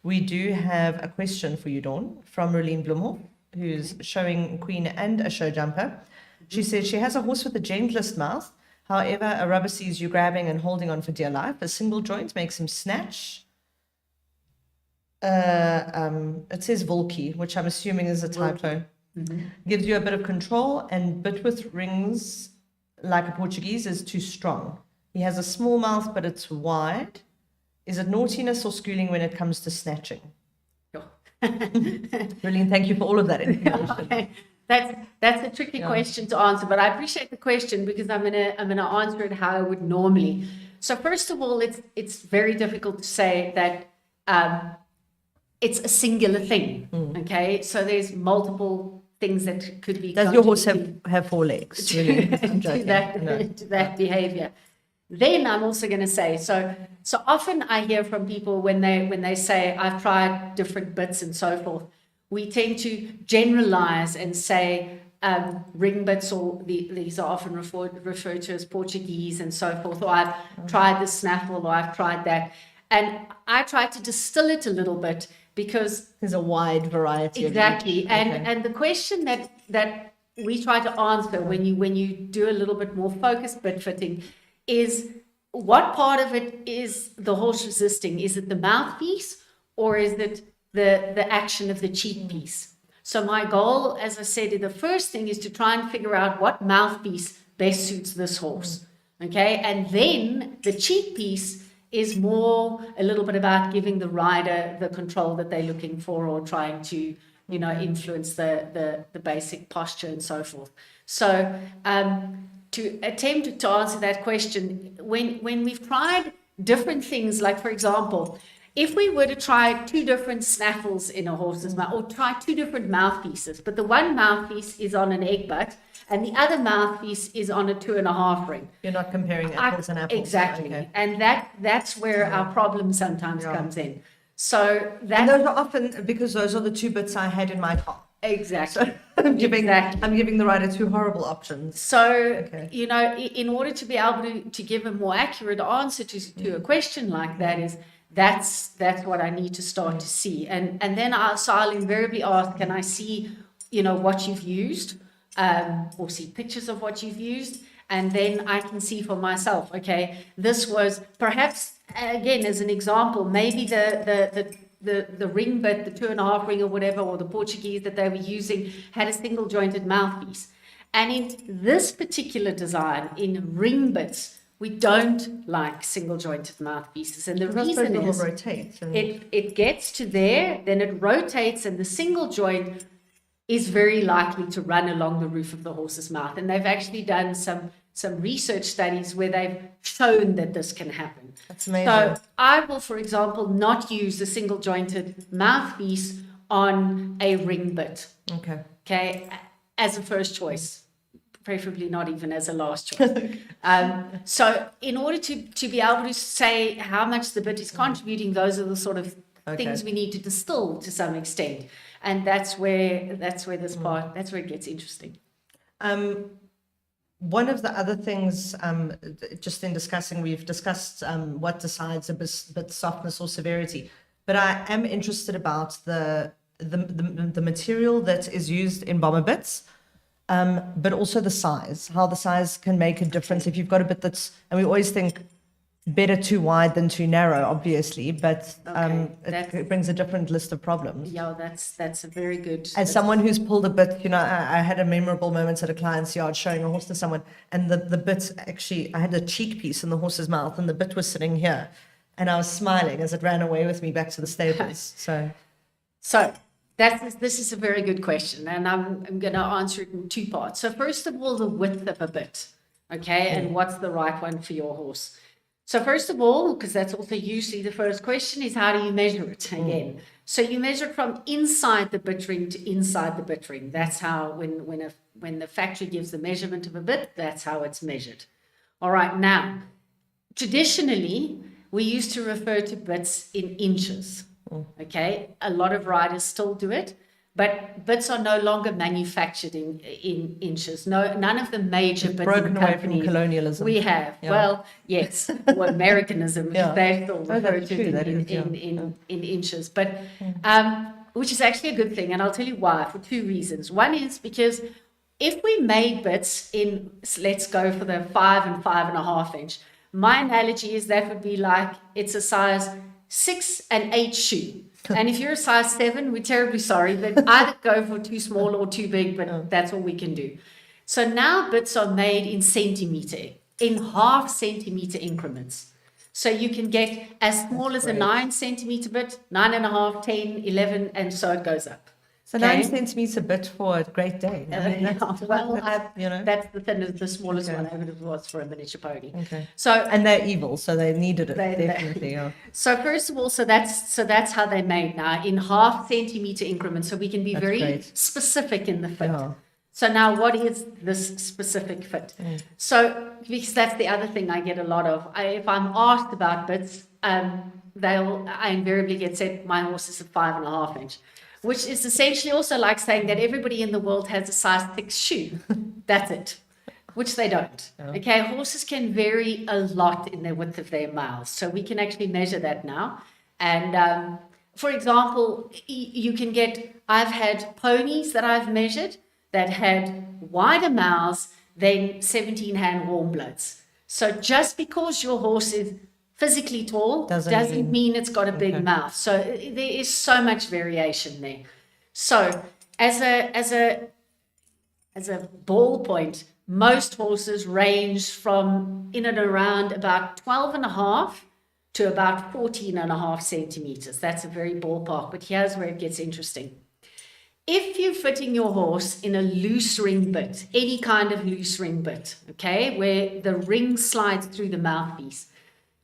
We do have a question for you, Dawn, from Rolene Blumhoff, who's showing Queen and a show jumper. She says she has a horse with the gentlest mouth. However, a rubber sees you grabbing and holding on for dear life. A single joint makes him snatch. It says Volky, which I'm assuming is a typo. Gives you a bit of control, and bit with rings like a Portuguese is too strong. He has a small mouth, but it's wide. Is it naughtiness or schooling when it comes to snatching? Brilliant. Thank you for all of that information. That's a tricky question to answer, but I appreciate the question because I'm gonna answer it how I would normally. So first of all, it's very difficult to say that it's a singular thing. Okay, so there's multiple things that could be. Does your horse have 4 legs? Really? to that behavior. Then I'm also going to say, so often I hear from people when they say, I've tried different bits and so forth, we tend to generalize and say ring bits, or these are often referred to as Portuguese and so forth, or I've tried the snaffle, or I've tried that. And I try to distill it a little bit, because there's a wide variety. Exactly. And the question that we try to answer when you do a little bit more focused bit fitting is, what part of it is the horse resisting? Is it the mouthpiece, or is it the action of the cheek piece? So my goal, as I said, the first thing is to try and figure out what mouthpiece best suits this horse. Okay, and then the cheek piece is more a little bit about giving the rider the control that they're looking for, or trying to, influence the basic posture and so forth. So to attempt to answer that question, when we've tried different things, like, for example, if we were to try 2 different snaffles in a horse's mouth, or try 2 different mouthpieces, but the one mouthpiece is on an egg butt and the other mouthpiece is on a 2.5 ring. You're not comparing apples and apples. Exactly. Okay. And that's where our problem sometimes comes in. So and those are often, because those are the 2 bits I had in my car. Exactly. So I'm giving the rider 2 horrible options. So, in order to be able to give a more accurate answer to a question like that, is that's what I need to start to see. And then I'll invariably ask, can I see, what you've used, or see pictures of what you've used? And then I can see for myself, okay, this was perhaps, again, as an example, maybe the ring bit, the 2.5 ring or whatever, or the Portuguese that they were using, had a single jointed mouthpiece. And in this particular design, in ring bits, we don't like single jointed mouthpieces. And the reason is it gets to there, then it rotates, and the single joint is very likely to run along the roof of the horse's mouth. And they've actually done some research studies where they've shown that this can happen. That's amazing. So I will, for example, not use a single jointed mouthpiece on a ring bit. Okay, as a first choice, preferably not even as a last choice. So in order to be able to say how much the bit is contributing, those are the sort of things we need to distill to some extent. And that's where it gets interesting. One of the other things, just in discussing, we've discussed what decides a bit softness or severity, but I am interested about the material that is used in bomber bits, but also the size, how the size can make a difference. If you've got a bit and we always think better too wide than too narrow, obviously, but it brings a different list of problems. Yeah, that's a very good. As someone who's pulled a bit, I had a memorable moment at a client's yard showing a horse to someone, and the bit actually, I had a cheek piece in the horse's mouth, and the bit was sitting here, and I was smiling as it ran away with me back to the stables. So this is a very good question, and I'm going to answer it in 2 parts. So first of all, the width of a bit, and what's the right one for your horse. So first of all, because that's also usually the first question, is how do you measure it again? So you measure it from inside the bit ring to inside the bit ring. That's how, when the factory gives the measurement of a bit, that's how it's measured. All right, now, traditionally, we used to refer to bits in inches. A lot of riders still do it, but bits are no longer manufactured in inches. None of the major bits broken away from colonialism. We have. Yeah. Well, yes, Americanism. They still refer to it in inches, but which is actually a good thing, and I'll tell you why. For 2 reasons. One is because if we made bits in, let's go for the 5 and 5.5 inch. My analogy is that would be like it's a size 6 and 8 shoe. And if you're a size 7, we're terribly sorry, but either go for too small or too big, but that's all we can do. So now bits are made in half centimeter increments. So you can get as small as a 9 centimeter bit, 9.5, 10, 11, and so it goes up. So 9 centimeter bit for a great day. That's the smallest one ever was for a miniature pony. And they're evil, so they needed it definitely. So first of all, so that's how they're made now, in half centimeter increments. So we can be very specific in the fit. So now what is this specific fit? So, because that's the other thing I get a lot of. If I'm asked about bits, I invariably get said, my horse is a 5.5 inch, which is essentially also like saying that everybody in the world has a size 6 shoe. That's it, which they don't. Okay, horses can vary a lot in the width of their mouths. So we can actually measure that now. And for example, you can get, I've had ponies that I've measured that had wider mouths than 17-hand warm bloods. So just because your horse is physically tall doesn't mean it's got a big mouth. So there is so much variation there. So as a ballpoint, most horses range from in and around about 12.5 to about 14.5 centimeters. That's a very ballpark, but here's where it gets interesting. If you're fitting your horse in a loose ring bit, any kind of loose ring bit, okay, where the ring slides through the mouthpiece,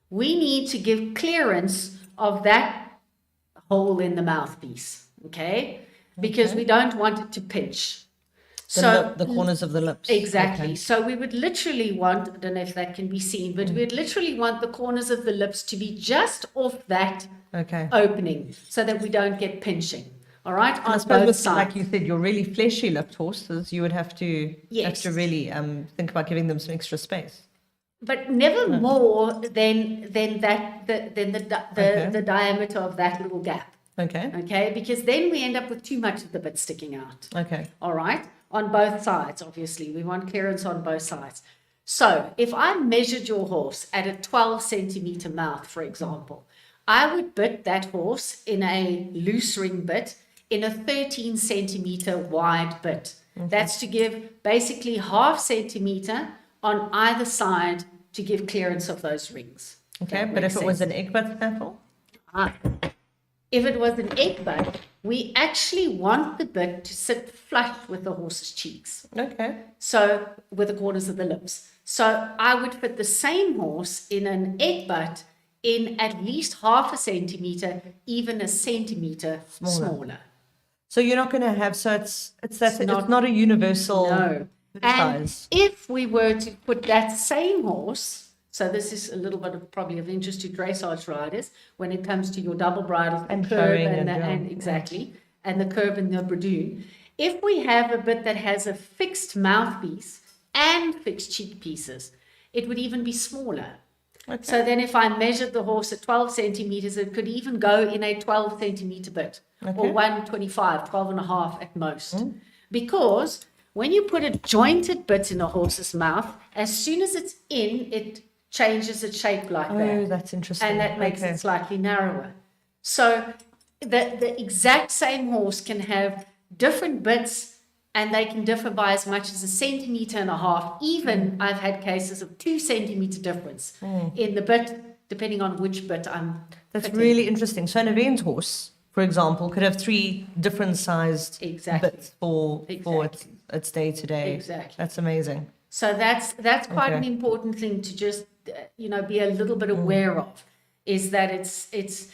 we need to give clearance of that hole in the mouthpiece, okay? Because we don't want it to pinch. So the corners of the lips. Exactly. Okay. So we would literally want, I don't know if that can be seen, but we'd literally want the corners of the lips to be just off that opening so that we don't get pinching. All right, on both sides. Like you said, your really fleshy lipped horses, you would have to really think about giving them some extra space. But never more than the diameter of that little gap. Okay. Okay, because then we end up with too much of the bit sticking out. Okay. All right, on both sides, obviously. We want clearance on both sides. So if I measured your horse at a 12 centimeter mouth, for example, I would bit that horse in a loose ring bit in a 13 centimeter wide bit. That's to give basically 0.5 centimeter on either side to give clearance of those rings. Okay, but if it was an egg butt snaffle? If it was an egg butt, we actually want the bit to sit flush with the horse's cheeks. Okay. So, with the corners of the lips. So, I would fit the same horse in an egg butt in at least 0.5 centimeter, even a centimeter smaller. So you're not going to have, it's not a universal size. And if we were to put that same horse, so this is a little bit of probably of interest to dressage riders when it comes to your double bridle and curve and exactly, and the curve in the bradoon. If we have a bit that has a fixed mouthpiece and fixed cheek pieces, it would even be smaller. Okay. So then if I measured the horse at 12 centimeters, it could even go in a 12 centimeter bit, or 125, 12.5 at most. Because when you put a jointed bit in a horse's mouth, as soon as it's in, it changes its shape like that. Oh, that's interesting. And that makes it slightly narrower. So the exact same horse can have different bits, and they can differ by as much as 1.5 centimeters. Even I've had cases of 2 centimeter difference in the bit, depending on which bit I'm fitting. Really interesting. So an event horse, for example, could have 3 different sized bits for its day to day. Exactly. That's amazing. So that's quite an important thing to just be a little bit aware of. Is that it is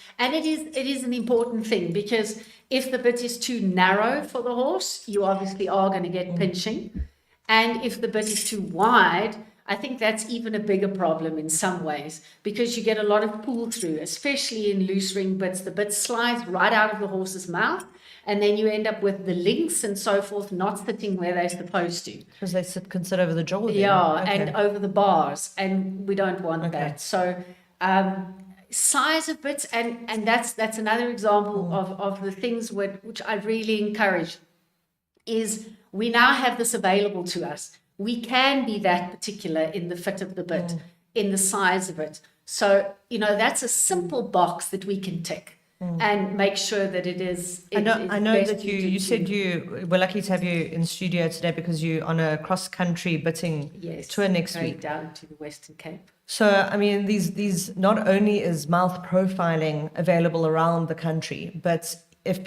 an important thing, because if the bit is too narrow for the horse, you obviously are going to get pinching. And if the bit is too wide, I think that's even a bigger problem in some ways, because you get a lot of pull through, especially in loose ring bits. The bit slides right out of the horse's mouth, and then you end up with the links and so forth not sitting where they're supposed to. Because they sit over the jaw. And over the bars, and we don't want that. So size of bits, and that's another example of the things which I really encourage, is we now have this available to us. We can be that particular in the fit of the bit, in the size of it. So, that's a simple box that we can tick and make sure that it is. I know that you said we're lucky to have you in studio today because you're on a cross-country bitting tour next week. Down to the Western Cape. So, I mean, these not only is mouth profiling available around the country, but if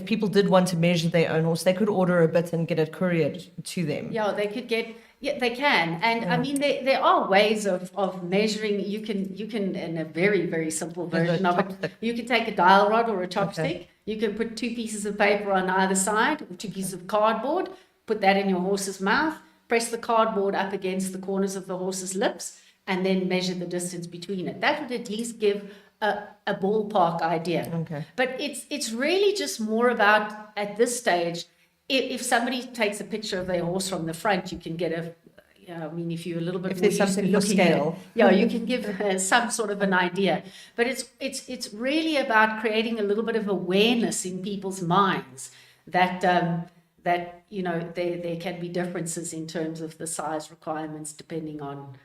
people did want to measure their own horse, they could order a bit and get it couriered to them. Yeah, they could get. Yeah, they can, and I mean there are ways of measuring. You can in a very, very simple version of it. You can take a dial rod or a chopstick. You can put 2 pieces of paper on either side, or 2 pieces of cardboard. put that in your horse's mouth, press the cardboard up against the corners of the horse's lips, and then measure the distance between it. That would at least give a ballpark idea. Okay. But it's really just more about, at this stage, if somebody takes a picture of their horse from the front, you can get if you're a little bit if more there's used to something for looking at it, scale. you can give some sort of an idea. But it's really about creating a little bit of awareness in people's minds that there can be differences in terms of the size requirements depending on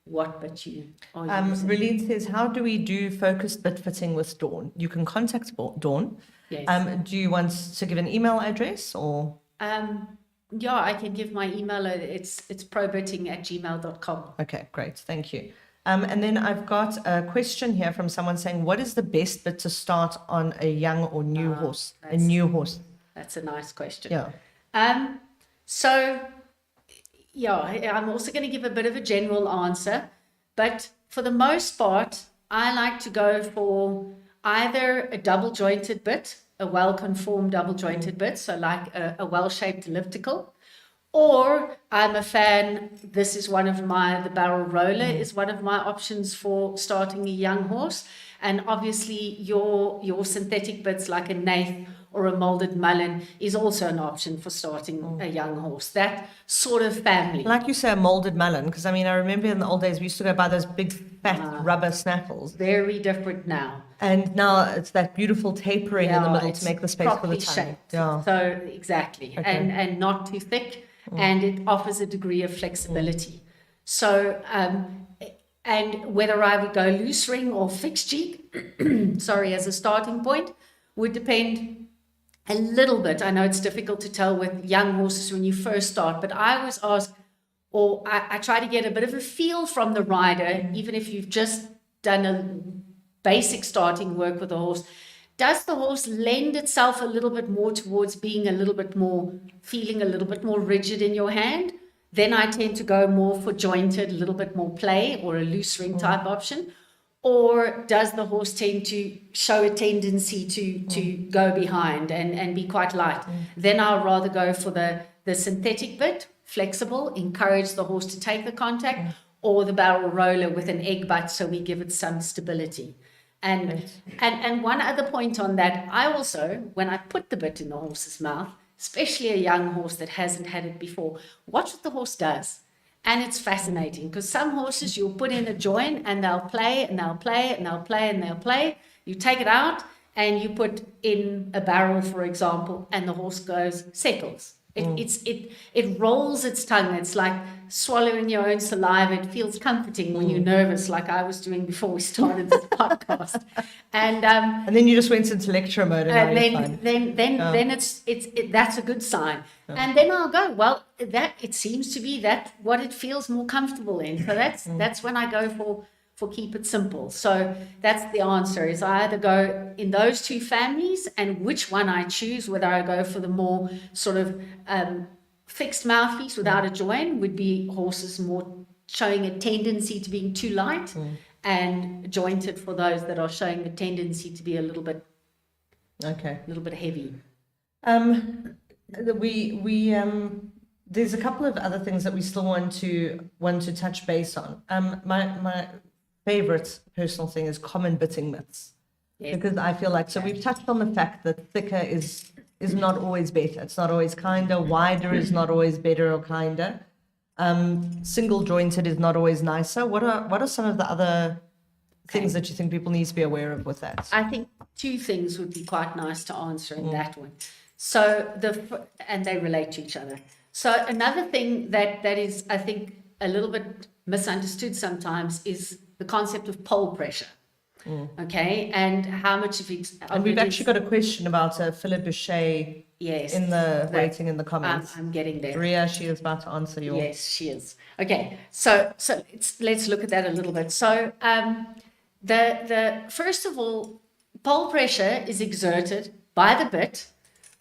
what bit you are using. Relene says, how do we do focused bit fitting with Dawn? You can contact Dawn. Yes. Do you want to give an email address or? I can give my email. It's probitting@gmail.com. Okay, great. Thank you. And then I've got a question here from someone saying, what is the best bit to start on a young or new horse? A new horse. That's a nice question. Yeah. I'm also going to give a bit of a general answer, but for the most part, I like to go for either a double jointed bit, a well-conformed double jointed bit, so like a well-shaped elliptical, or I'm a fan, this is the barrel roller is one of my options for starting a young horse. And obviously your synthetic bits like a nath or a molded mullen is also an option for starting a young horse. That sort of family. Like you say, a molded mullen, because I remember in the old days we used to go buy those big fat rubber snaffles. Very different now. And now it's that beautiful tapering in the middle to make the space for the tongue. Shaped. Yeah. So exactly, okay. and not too thick, and it offers a degree of flexibility. So and whether I would go loose ring or fixed cheek, as a starting point, would depend a little bit. I know it's difficult to tell with young horses when you first start, but I always ask, or I try to get a bit of a feel from the rider, even if you've just done a basic starting work with the horse. Does the horse lend itself a little bit more towards being feeling a little bit more rigid in your hand? Then I tend to go more for jointed, a little bit more play, or a loose ring type option. Or does the horse tend to show a tendency to go behind and be quite light? Then I'll rather go for the synthetic bit, flexible, encourage the horse to take the contact, or the barrel roller with an egg butt, so we give it some stability. And one other point on that, I also, when I put the bit in the horse's mouth, especially a young horse that hasn't had it before, watch what the horse does. And it's fascinating because some horses you'll put in a join and they'll play and they'll play and they'll play and they'll play. You take it out and you put in a barrel, for example, and the horse settles. It rolls its tongue. It's like swallowing your own saliva. It feels comforting when you're nervous, like I was doing before we started this podcast. And then you just went into lecture mode, and then that's a good sign. Yeah. And then I'll go, well, that it seems to be that what it feels more comfortable in. So that's when I go for keep it simple. So that's the answer, is I either go in those two families, and which one I choose, whether I go for the more sort of fixed mouthpiece without a join, would be horses more showing a tendency to being too light, and jointed for those that are showing the tendency to be a little bit heavy. There's a couple of other things that we still want to touch base on. My favorite personal thing is common bitting myths. Yes. Because I feel like, so we've touched on the fact that thicker is not always better. It's not always kinder. Wider is not always better or kinder. Single jointed is not always nicer. What are some of the other things that you think people need to be aware of with that? I think two things would be quite nice to answer in that one. So and they relate to each other. So another thing that is, I think, a little bit misunderstood sometimes is the concept of pole pressure. Okay, and how much of it? And we've actually got a question about Philip Boucher in the waiting in the comments. I'm getting there. Ria, she is about to answer your. Yes, she is. Okay, so let's look at that a little bit. So the first of all, pole pressure is exerted by the bit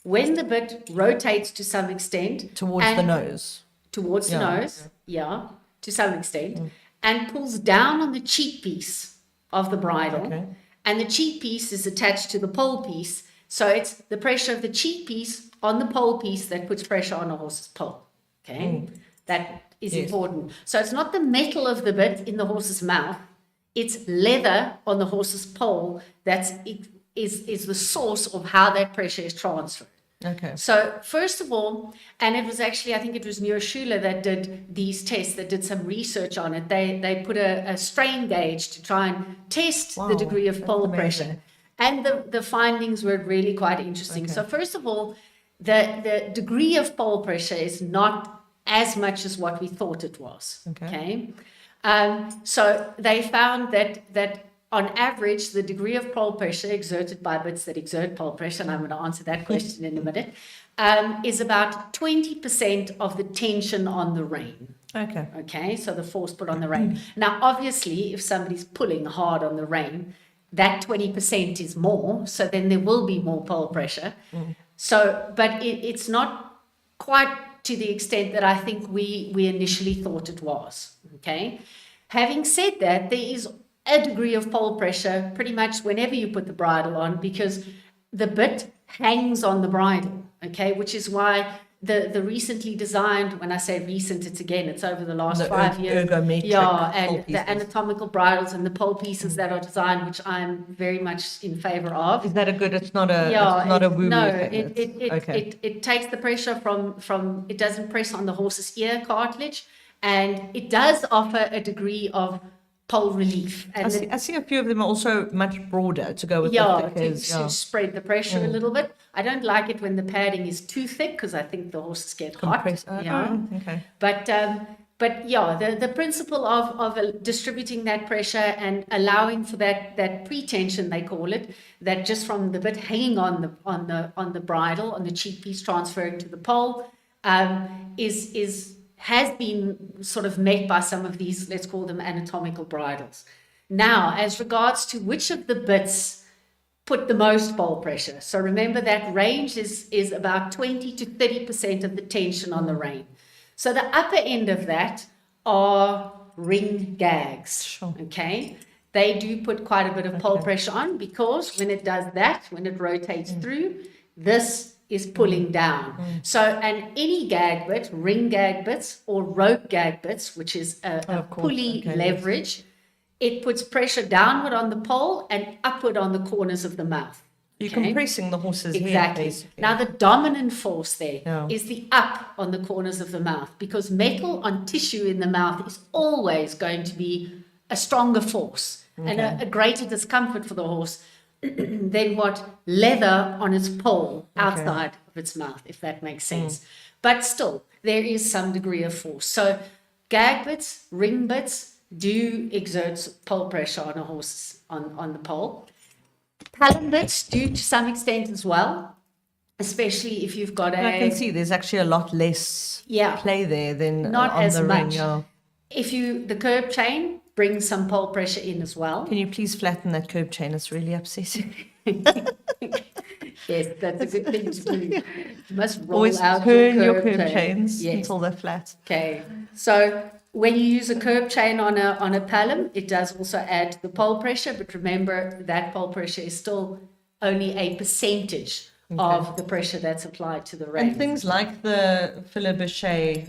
when the bit rotates to some extent towards the nose. Towards the nose, to some extent, and pulls down on the cheek piece of the bridle, and the cheek piece is attached to the pole piece, So it's the pressure of the cheek piece on the pole piece that puts pressure on a horse's pole. Okay, that is important. So it's not the metal of the bit in the horse's mouth, it's leather on the horse's pole that is the source of how that pressure is transferred. Okay. So first of all, and it was actually, I think it was Muir Schuler that did these tests, that did some research on it. They put a strain gauge to try and test the degree of pole pressure. And the findings were really quite interesting. Okay. So first of all, the degree of pole pressure is not as much as what we thought it was. Okay. So they found that on average, the degree of pole pressure exerted by bits that exert pole pressure, and I'm going to answer that question in a minute, is about 20% of the tension on the rein. Okay. Okay, so the force put on the rein. Now, obviously, if somebody's pulling hard on the rein, that 20% is more, so then there will be more pole pressure. So, but it's not quite to the extent that I think we initially thought it was. Okay. Having said that, there is a degree of pole pressure pretty much whenever you put the bridle on, because the bit hangs on the bridle, okay, which is why the recently designed, when I say recent, it's over the last 5 years, and the anatomical bridles and the pole pieces that are designed, which I'm very much in favor of. Is that a good? It's not a woo-woo thing. It takes the pressure from it doesn't press on the horse's ear cartilage, and it does offer a degree of pole relief. And I see a few of them are also much broader to go with the thickers. To spread the pressure a little bit. I don't like it when the padding is too thick because I think the horses get hot. Okay. But the principle of distributing that pressure and allowing for that pretension, they call it, that just from the bit hanging on the bridle, on the cheek piece transferring to the pole, has been sort of met by some of these, let's call them anatomical bridles. Now, as regards to which of the bits put the most pole pressure. So remember that range is about 20 to 30% of the tension on the rein. So the upper end of that are ring gags. Sure. Okay. They do put quite a bit of pole pressure on, because when it does that, when it rotates through, this is pulling down. So, and any gag bit, ring gag bits or rope gag bits, which is a pulley leverage, it puts pressure downward on the pole and upward on the corners of the mouth. You're compressing the horse's head. Exactly. Now, the dominant force there is the up on the corners of the mouth, because metal on tissue in the mouth is always going to be a stronger force and a greater discomfort for the horse than what leather on its pole outside of its mouth, if that makes sense. But still, there is some degree of force. So gag bits, ring bits do exert pole pressure on a horse on the pole. Palm bits do to some extent as well, especially if you've got I can see there's actually a lot less play there than not on as the much. ring. If the curb chain brings some pole pressure in as well. Can you please flatten that curb chain? It's really upsetting. Yes, that's a good thing to do. You must roll Always out turn your curb chains Yes. until they're flat. Okay, so when you use a curb chain on a palm, it does also add to the pole pressure, but remember that pole pressure is still only a percentage of the pressure that's applied to the rein. And things like the filet-boucher.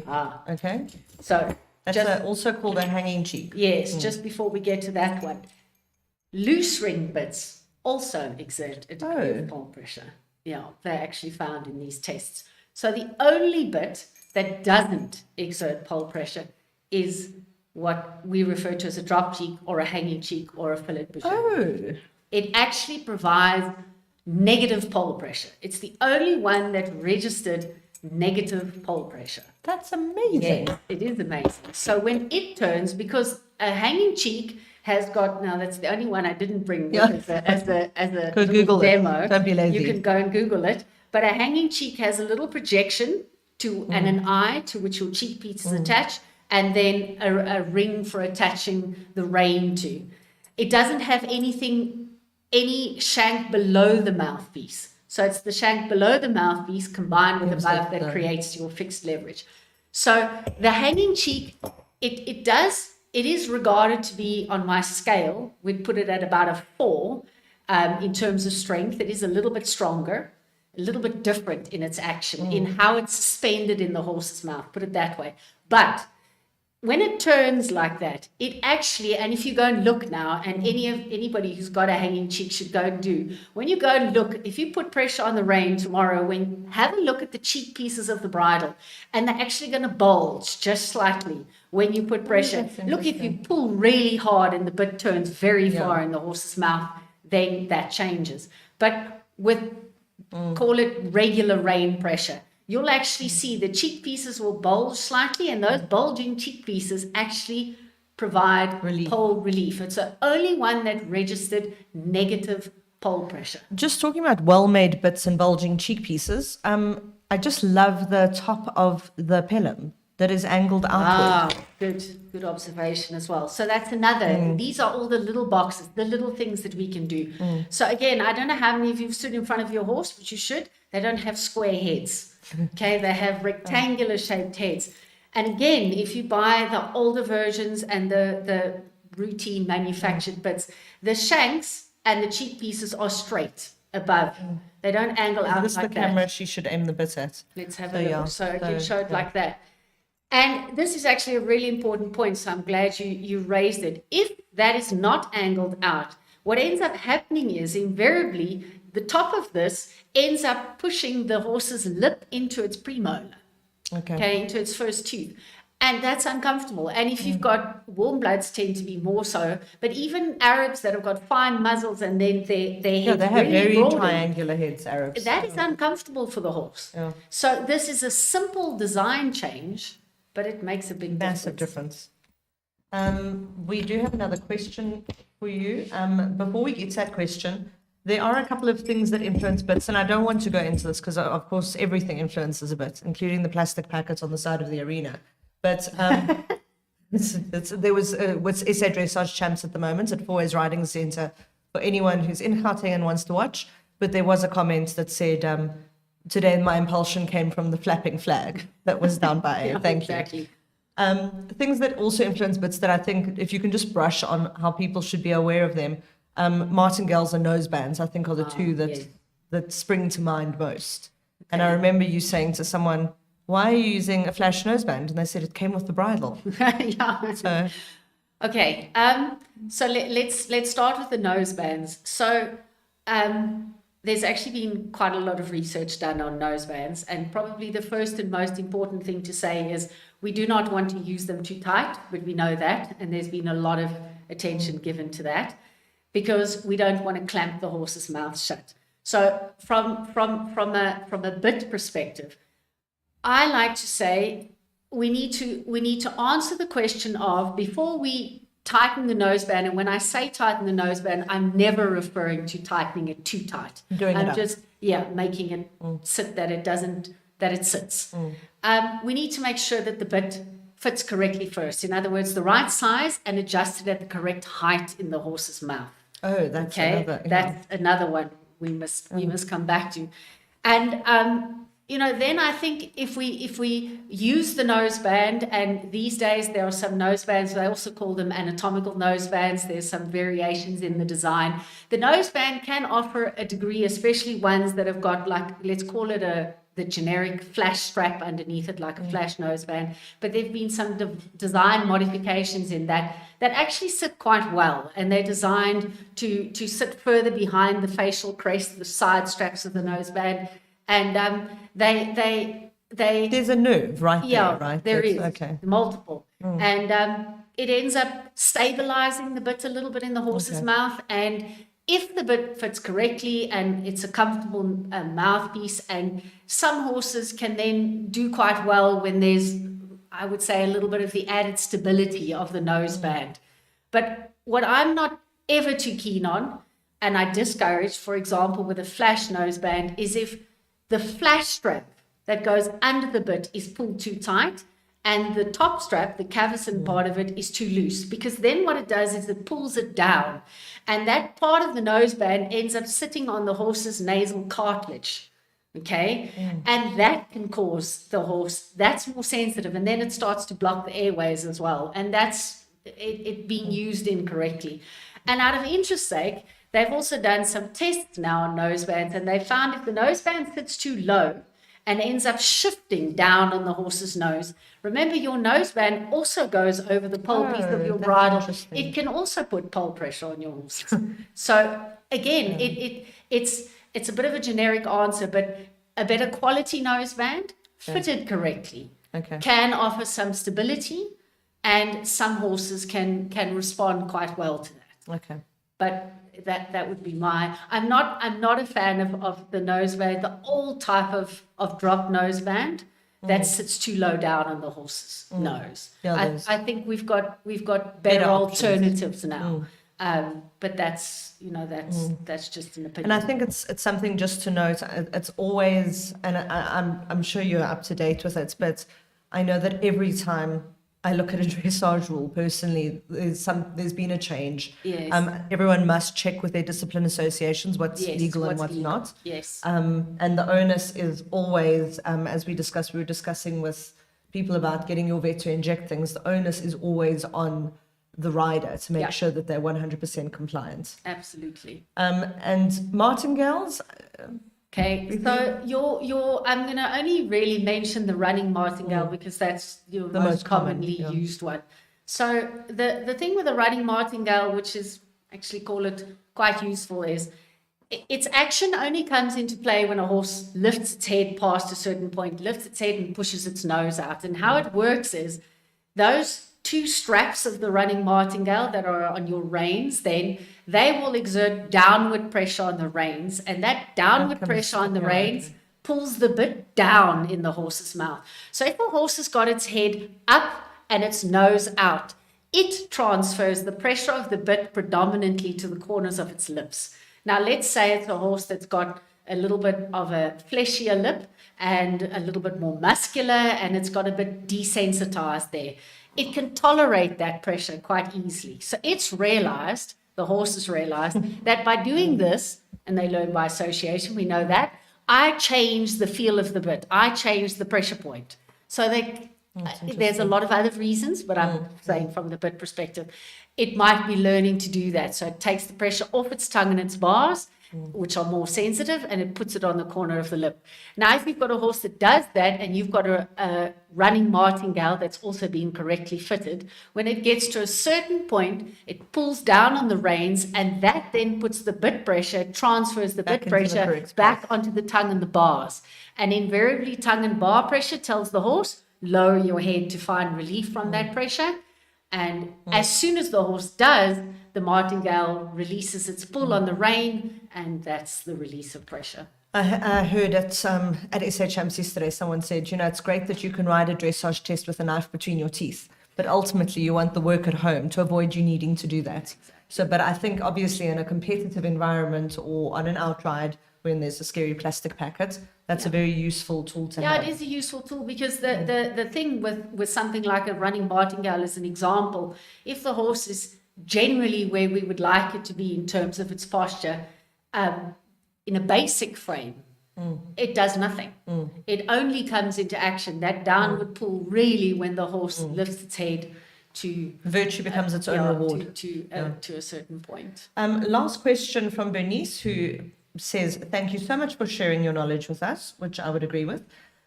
Okay. So that's also called a hanging cheek. Yes, just before we get to that one. Loose ring bits also exert a degree of pole pressure. Yeah, they're actually found in these tests. So the only bit that doesn't exert pole pressure is what we refer to as a drop cheek or a hanging cheek or a fillet boucher. It actually provides negative pole pressure. It's the only one that registered negative pole pressure. That's amazing. Yes, it is amazing. So when it turns, because a hanging cheek has got, now that's the only one I didn't bring as a Google demo. Don't be lazy. You can go and Google it. But a hanging cheek has a little projection and an eye to which your cheek piece is attached, and then a ring for attaching the rein to. It doesn't have any shank below the mouthpiece. So it's the shank below the mouthpiece combined with above that creates your fixed leverage. So the hanging cheek, it is regarded to be, on my scale, we'd put it at about a 4, in terms of strength. It is a little bit stronger, a little bit different in its action, in how it's suspended in the horse's mouth, put it that way. But when it turns like that, it actually, and if you go and look now, and anybody who's got a hanging cheek should go and do, when you go and look, if you put pressure on the rein tomorrow, have a look at the cheek pieces of the bridle, and they're actually going to bulge just slightly when you put pressure. Look, if you pull really hard and the bit turns very far in the horse's mouth, then that changes. But with, call it regular rein pressure, you'll actually see the cheek pieces will bulge slightly, and those bulging cheek pieces actually provide pole relief. It's the only one that registered negative pole pressure. Just talking about well-made bits and bulging cheek pieces, I just love the top of the pelham that is angled outward. Good observation as well. So that's another. These are all the little boxes, the little things that we can do. So again, I don't know how many of you have stood in front of your horse, but you should. They don't have square heads. Okay, they have rectangular shaped heads. And again, if you buy the older versions and the routine manufactured bits, the shanks and the cheek pieces are straight above. They don't angle out like that. This is the camera she should aim the bit at. Let's have a look. So I can show it like that. And this is actually a really important point, so I'm glad you raised it. If that is not angled out, what ends up happening is invariably the top of this ends up pushing the horse's lip into its premolar, into its first tooth. And that's uncomfortable. And if you've got warm bloods, tend to be more so. But even Arabs that have got fine muzzles and then their heads they have really very broadened, triangular heads, Arabs. that is uncomfortable for the horse. So this is a simple design change, but it makes a big massive difference. We do have another question for you. Before we get to that question, there are a couple of things that influence bits, and I don't want to go into this because, of course, everything influences a bit, including the plastic packets on the side of the arena. But there was what's SA Dressage Champs at the moment at Fourways Riding Centre for anyone who's in Gauteng and wants to watch. But there was a comment that said, today my impulsion came from the flapping flag that was down by. Thank you. Things that also influence bits that I think if you can just brush on how people should be aware of them. Martingales and nosebands, I think, are the two that spring to mind most. And I remember you saying to someone, "Why are you using a flash noseband?" And they said it came with the bridle. So, okay. So let's start with the nosebands. So there's actually been quite a lot of research done on nosebands, and probably the first and most important thing to say is we do not want to use them too tight, but we know that, and there's been a lot of attention given to that, because we don't want to clamp the horse's mouth shut. So from a bit perspective, I like to say we need to answer the question of, before we tighten the noseband, and when I say tighten the noseband, I'm never referring to tightening it too tight. I'm just making it sit that it sits. We need to make sure that the bit fits correctly first. In other words, the right size and adjusted at the correct height in the horse's mouth. Oh, that's another. That's another one we must come back to. And then I think if we use the noseband, and these days there are some nosebands, they also call them anatomical nosebands. There's some variations in the design. The noseband can offer a degree, especially ones that have got, like, let's call it the generic flash strap underneath it, like a flash noseband. But there've been some design modifications in that actually sit quite well, and they're designed to sit further behind the facial crest, the side straps of the noseband, and there's a nerve right there, right? There is multiple, and it ends up stabilizing the bit a little bit in the horse's mouth, and if the bit fits correctly and it's a comfortable mouthpiece, and some horses can then do quite well when there's, I would say, a little bit of the added stability of the noseband. But what I'm not ever too keen on, and I discourage, for example, with a flash noseband, is if the flash strap that goes under the bit is pulled too tight, and the top strap, the cavesson part of it, is too loose, because then what it does is it pulls it down, and that part of the noseband ends up sitting on the horse's nasal cartilage, and that can cause the horse, that's more sensitive, and then it starts to block the airways as well, and that's it being used incorrectly. And out of interest sake, they've also done some tests now on nosebands, and they found if the noseband sits too low and ends up shifting down on the horse's nose. Remember, your noseband also goes over the pole piece of your bridle. It can also put pole pressure on your horses. So again, it's a bit of a generic answer, but a better quality noseband fitted correctly can offer some stability, and some horses can respond quite well to that. Okay. But that would be I'm not a fan of the noseband, the old type of drop noseband that sits too low down on the horse's nose. Yeah, I think we've got better alternatives now. But that's just an opinion. And I think it's something just to note. It's always, and I'm sure you're up to date with it, but I know that every time I look at a dressage rule personally, there's been a change. Yes. Everyone must check with their discipline associations what's legal and what's not. Yes. And the onus is always, as we were discussing with people about getting your vet to inject things, the onus is always on the rider to make sure that they're 100% compliant. Absolutely. And martingales. Okay, so I'm going to only really mention the running martingale because that's the most commonly used one. So the thing with the running martingale, which is actually call it quite useful, is its action only comes into play when a horse lifts its head past a certain point, lifts its head and pushes its nose out. And how it works is those two straps of the running martingale that are on your reins, then they will exert downward pressure on the reins, and that downward pressure on the reins pulls the bit down in the horse's mouth. So if a horse has got its head up and its nose out, it transfers the pressure of the bit predominantly to the corners of its lips. Now let's say it's a horse that's got a little bit of a fleshier lip and a little bit more muscular, and it's got a bit desensitized there. It can tolerate that pressure quite easily. So the horse has realized that by doing this, and they learn by association, we know that, I change the feel of the bit. I change the pressure point. So there's a lot of other reasons, but I'm saying from the bit perspective, it might be learning to do that. So it takes the pressure off its tongue and its bars, which are more sensitive, and it puts it on the corner of the lip. Now, if you've got a horse that does that, and you've got a running martingale that's also been correctly fitted, when it gets to a certain point, it pulls down on the reins, and that then puts the bit pressure, transfers the bit pressure back onto the tongue and the bars. And invariably, tongue and bar pressure tells the horse, lower your head to find relief from that pressure. And as soon as the horse does, the martingale releases its pull on the rein, and that's the release of pressure. I heard at SHM yesterday, someone said, it's great that you can ride a dressage test with a knife between your teeth, but ultimately you want the work at home to avoid you needing to do that. Exactly. So, but I think obviously in a competitive environment or on an outride when there's a scary plastic packet, that's a very useful tool to have. Yeah, it is a useful tool because the thing with something like a running martingale as an example, if the horse is generally where we would like it to be in terms of its posture, in a basic frame, it does nothing. It only comes into action, that downward pull, really when the horse lifts its head to... Virtue becomes its own reward. To a certain point. Last question from Bernice, who says, thank you so much for sharing your knowledge with us, which I would agree with.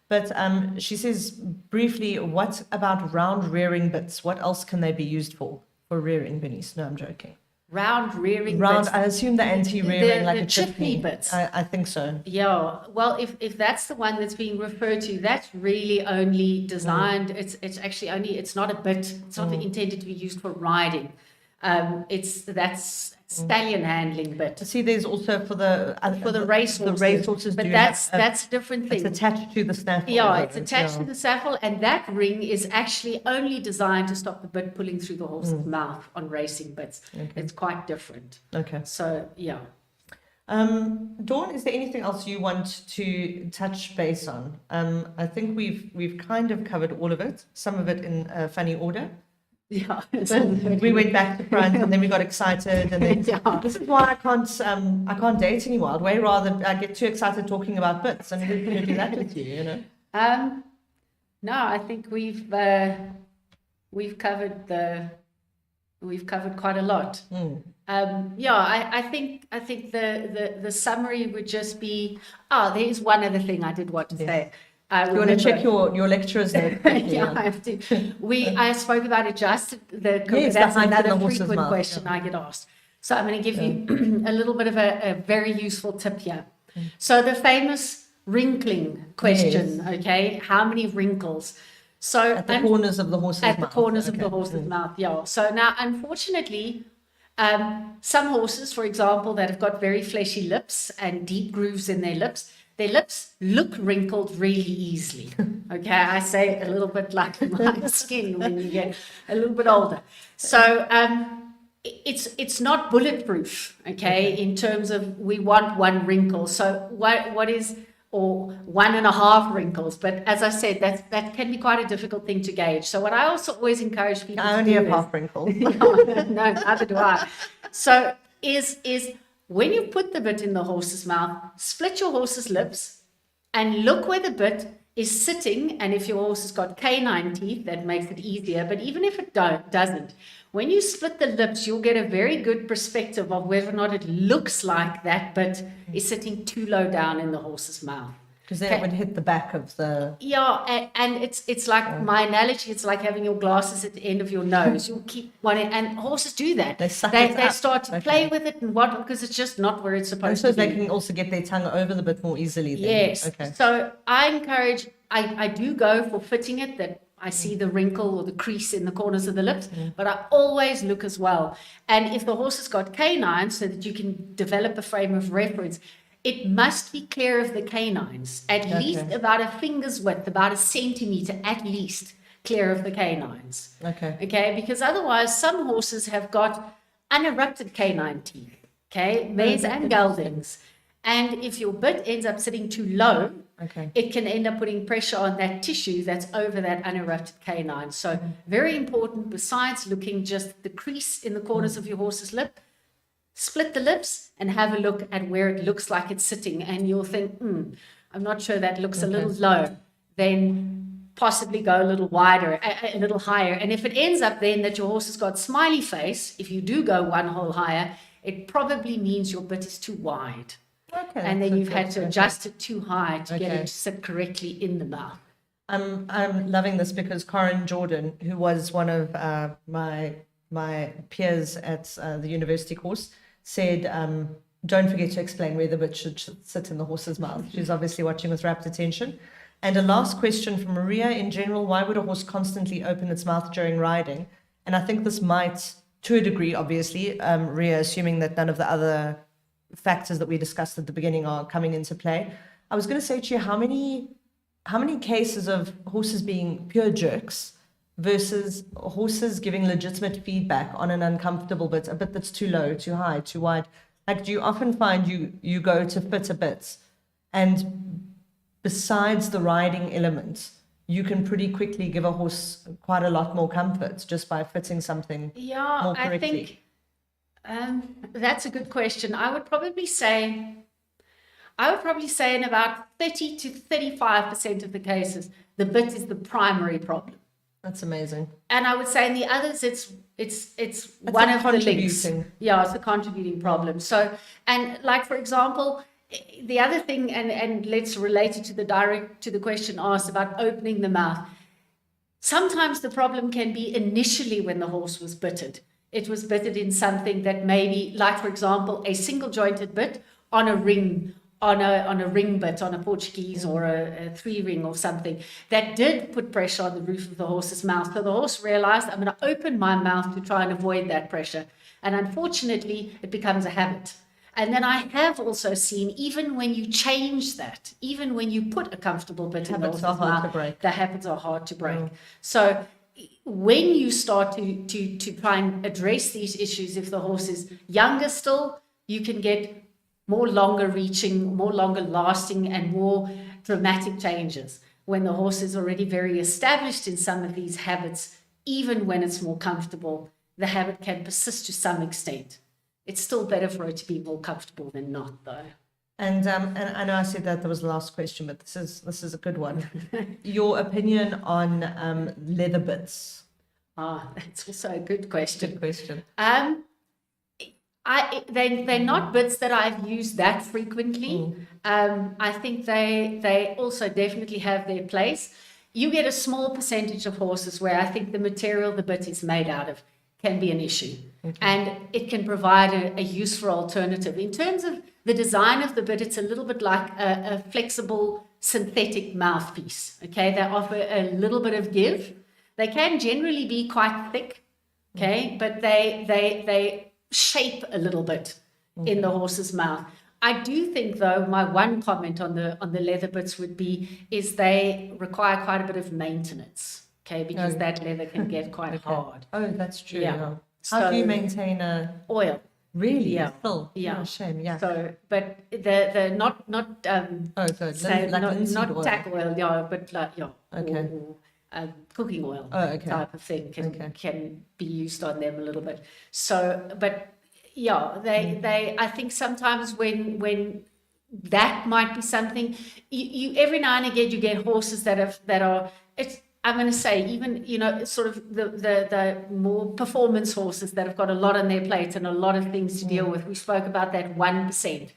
But she says, briefly, what about round rearing bits? What else can they be used for rearing, Bernice? No, I'm joking. Round rearing bits? I assume the anti-rearing, like a chipney bits. I think so. Yeah, well, if that's the one that's being referred to, that's really only designed, it's actually only, it's not a bit, it's not intended to be used for riding. That's stallion handling bit. See, there's also for the race horses. The race horses, but that's a different thing. It's attached to the snaffle. Yeah, it's attached to the snaffle, and that ring is actually only designed to stop the bit pulling through the horse's mouth on racing bits. Okay. It's quite different. Okay. So yeah. Dawn, is there anything else you want to touch base on? I think we've kind of covered all of it. Some of it in a funny order. Yeah, we went back to front and then we got excited and then this is why I can't date anymore. I'd way rather I get too excited talking about bits and who's going to do that with you, No, I think we've covered the we've covered quite a lot. I think the summary would just be, there's one other thing I did want to say. You want to check your lecturer's note? Yeah, I have to. I spoke about adjusted, that's another frequent question I get asked. So I'm going to give you a little bit of a very useful tip here. So the famous wrinkling question, okay, how many wrinkles? So at the corners of the horse's mouth. At the corners of the horse's mouth, yeah. So now, unfortunately, some horses, for example, that have got very fleshy lips and deep grooves in their lips look wrinkled really easily. Okay, I say a little bit like my skin when you get a little bit older. So it's not bulletproof, okay, in terms of we want one wrinkle. So what is, or 1.5 wrinkles, but as I said, that can be quite a difficult thing to gauge. So what I also always encourage people I only have half wrinkles. No, neither do I. So is when you put the bit in the horse's mouth, split your horse's lips and look where the bit is sitting. And if your horse has got canine teeth, that makes it easier. But even if it doesn't, when you split the lips, you'll get a very good perspective of whether or not it looks like that bit is sitting too low down in the horse's mouth. Because then it would hit the back of the... Yeah, and it's like my analogy, it's like having your glasses at the end of your nose. You'll keep wanting, and horses do that. They start to play with it and what, because it's just not where it's supposed to be. So they can also get their tongue over the bit more easily then. Yes. Okay. So I encourage, I do go for fitting it, that I see the wrinkle or the crease in the corners of the lips, but I always look as well. And if the horse has got canines, so that you can develop a frame of reference, it must be clear of the canines, at least about a finger's width, about 1 centimeter at least clear of the canines. Okay, because otherwise some horses have got unerupted canine teeth, okay, mares and geldings. And if your bit ends up sitting too low, it can end up putting pressure on that tissue that's over that unerupted canine. So very important, besides looking just the crease in the corners of your horse's lip, split the lips and have a look at where it looks like it's sitting, and you'll think, I'm not sure, that looks a little low. Then possibly go a little wider, a little higher. And if it ends up then that your horse has got smiley face, if you do go one hole higher, it probably means your bit is too wide. And then you've had to adjust it too high to get it to sit correctly in the mouth. I'm loving this because Corinne Jordan, who was one of my peers at the university course, said, don't forget to explain where the bit should sit in the horse's mouth. She's obviously watching with rapt attention. And a last question from Maria. In general, why would a horse constantly open its mouth during riding? And I think this might, to a degree, obviously, Maria, assuming that none of the other factors that we discussed at the beginning are coming into play. I was going to say to you, how many cases of horses being pure jerks versus horses giving legitimate feedback on an uncomfortable bit, a bit that's too low, too high, too wide? Like, do you often find you go to fit a bit, and besides the riding element, you can pretty quickly give a horse quite a lot more comfort just by fitting something more correctly? I think that's a good question. I would probably say in about 30 to 35% of the cases, the bit is the primary problem. That's amazing. And I would say in the others, it's one of the links. Yeah, it's a contributing problem. So, and like, for example, the other thing, and let's relate it to the question asked about opening the mouth. Sometimes the problem can be initially when the horse was bitted. It was bitted in something that maybe, like, for example, a single jointed bit on a ring, on a ring bit, on a Portuguese or a 3-ring or something, that did put pressure on the roof of the horse's mouth. So the horse realized, I'm going to open my mouth to try and avoid that pressure. And unfortunately, it becomes a habit. And then I have also seen, even when you change that, even when you put a comfortable bit in the horse's mouth, the habits are hard to break. So when you start to try and address these issues, if the horse is younger still, you can get more longer reaching, more longer lasting, and more dramatic changes. When the horse is already very established in some of these habits, even when it's more comfortable, the habit can persist to some extent. It's still better for it to be more comfortable than not, though. And I know I said that was the last question, but this is a good one. Your opinion on leather bits. That's also a good question. Good question. They're not bits that I've used that frequently. I think they also definitely have their place. You get a small percentage of horses where I think the material the bit is made out of can be an issue. Okay. And it can provide a useful alternative. In terms of the design of the bit, it's a little bit like a flexible synthetic mouthpiece. Okay, they offer a little bit of give. They can generally be quite thick, okay, but they shape a little bit in the horse's mouth. I do think, though, my one comment on the leather bits would be is they require quite a bit of maintenance, okay, because that leather can get quite hard. Oh, that's true. Yeah. How do you maintain oil? Really? Yeah. Still? Yeah. Oh, shame. Yeah. So, but the not tack oil, yeah, but like okay. or cooking oil type of thing can be used on them a little bit. So, but yeah, they I think sometimes when that might be something you every now and again you get horses that are it's. I'm going to say even, sort of the more performance horses that have got a lot on their plate and a lot of things to deal with. We spoke about that 1%.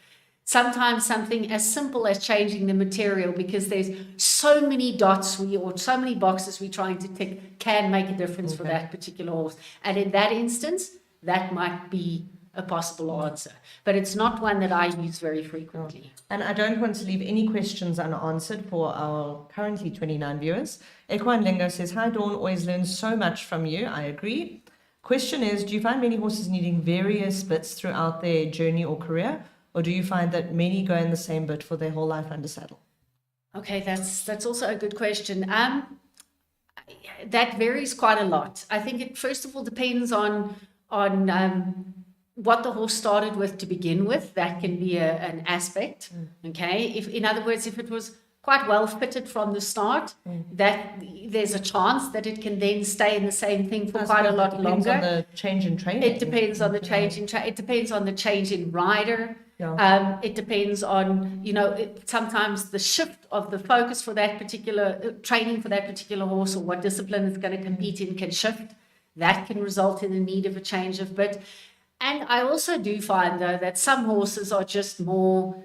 Sometimes something as simple as changing the material because there's so many dots or so many boxes we're trying to tick can make a difference for that particular horse. And in that instance, that might be a possible answer, but it's not one that I use very frequently. And I don't want to leave any questions unanswered for our currently 29 viewers. Equine Lingo says, hi Dawn, always learn so much from you. I agree. Question is, do you find many horses needing various bits throughout their journey or career, or do you find that many go in the same bit for their whole life under saddle? Okay, that's also a good question. That varies quite a lot. I think it first of all depends on what the horse started with to begin with. That can be an aspect. Okay, in other words, if it was quite well fitted from the start, that there's a chance that it can then stay in the same thing for quite a lot longer. It depends on the change in training. It depends on the change in it depends on the change in rider. It depends on, sometimes the shift of the focus for that particular training for that particular horse or what discipline it's going to compete in can shift. That can result in the need of a change of bit. And I also do find, though, that some horses are just more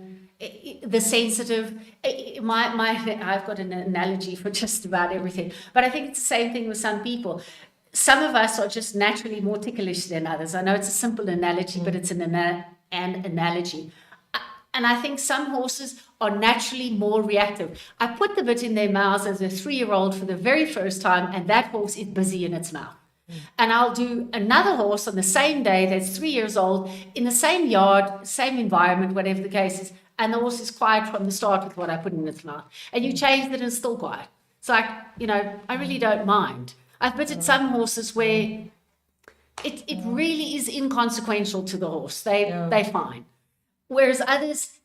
the sensitive. I've got an analogy for just about everything, but I think it's the same thing with some people. Some of us are just naturally more ticklish than others. I know it's a simple analogy, but it's an analogy. And I think some horses are naturally more reactive. I put the bit in their mouths as a 3-year-old for the very first time, and that horse is busy in its mouth. And I'll do another horse on the same day that's 3 years old in the same yard, same environment, whatever the case is, and the horse is quiet from the start with what I put in its mouth. And you change it and it's still quiet. It's like, I really don't mind. I've bitted some horses where it really is inconsequential to the horse. They're fine. Whereas others,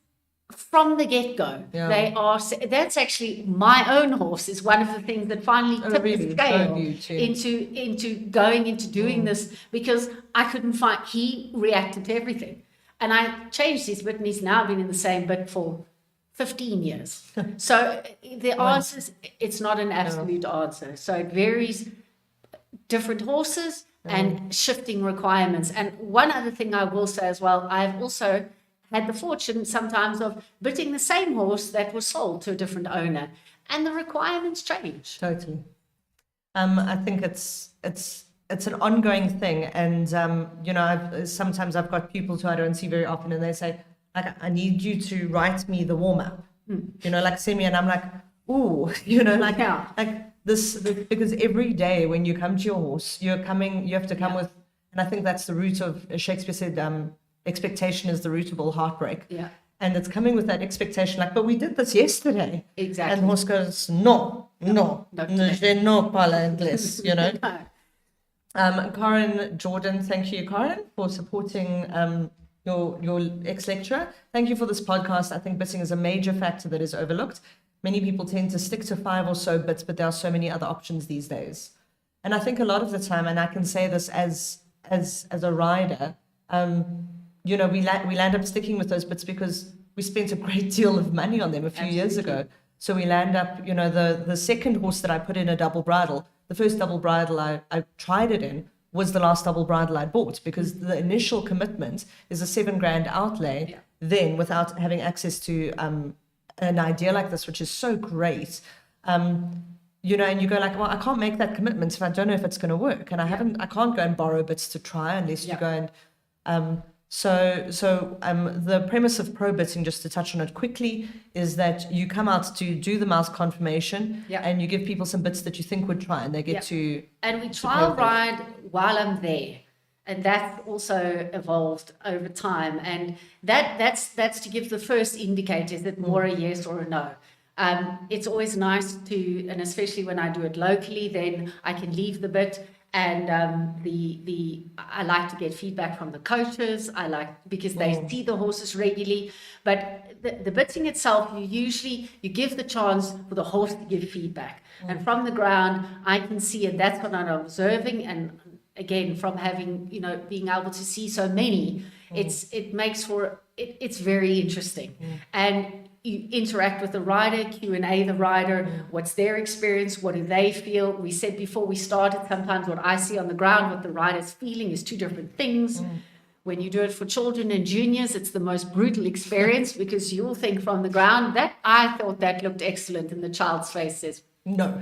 from the get-go, they are. That's actually my own horse is one of the things that finally tipped the scale into going into doing this, because I couldn't find. He reacted to everything, and I changed his bit, and he's now been in the same bit for 15 years. So the answer is, it's not an absolute answer. So it varies. Different horses and shifting requirements. And one other thing I will say as well, I've also had the fortune sometimes of bitting the same horse that was sold to a different owner, and the requirements change. Totally. I think it's an ongoing thing, and sometimes I've got pupils who I don't see very often, and they say, like, I need you to write me the warm up, like send me, and I'm like, ooh, like this, because every day when you come to your horse, you have to come with, and I think that's the root of, Shakespeare said, expectation is the root of all heartbreak. Yeah. And it's coming with that expectation, like, but we did this yesterday. Exactly. And the horse goes, no, je no parle anglais, Karen Jordan, thank you, Karen, for supporting your ex-lecturer. Thank you for this podcast. I think bitting is a major factor that is overlooked. Many people tend to stick to 5 or so bits, but there are so many other options these days. And I think a lot of the time, and I can say this as a rider, we land up sticking with those bits because we spent a great deal of money on them a few years ago. So we land up, the second horse that I put in a double bridle, the first double bridle I tried it in was the last double bridle I bought, because the initial commitment is a $7,000 outlay. Then, without having access to an idea like this, which is so great, you know, and you go like, well, I can't make that commitment if I don't know if it's going to work, and I can't go and borrow bits to try unless you go and the premise of pro bitting, just to touch on it quickly, is that you come out to do the mouse confirmation, and you give people some bits that you think would try, and they get to. And we trial ride while I'm there, and that's also evolved over time. And that's to give the first indicator: is it more a yes or a no? It's always nice to, and especially when I do it locally, then I can leave the bit. And I like to get feedback from the coaches. Because they see the horses regularly. But the bitting itself, you give the chance for the horse to give feedback. And from the ground, I can see, and that's what I'm observing. And again, from having, you know, being able to see so many, it's very interesting. And you interact with the rider, Q&A the rider, what's their experience, what do they feel. We said before we started, sometimes what I see on the ground, what the rider's feeling is two different things. When you do it for children and juniors, it's the most brutal experience, because you'll think from the ground that I thought that looked excellent, and the child's face says, no.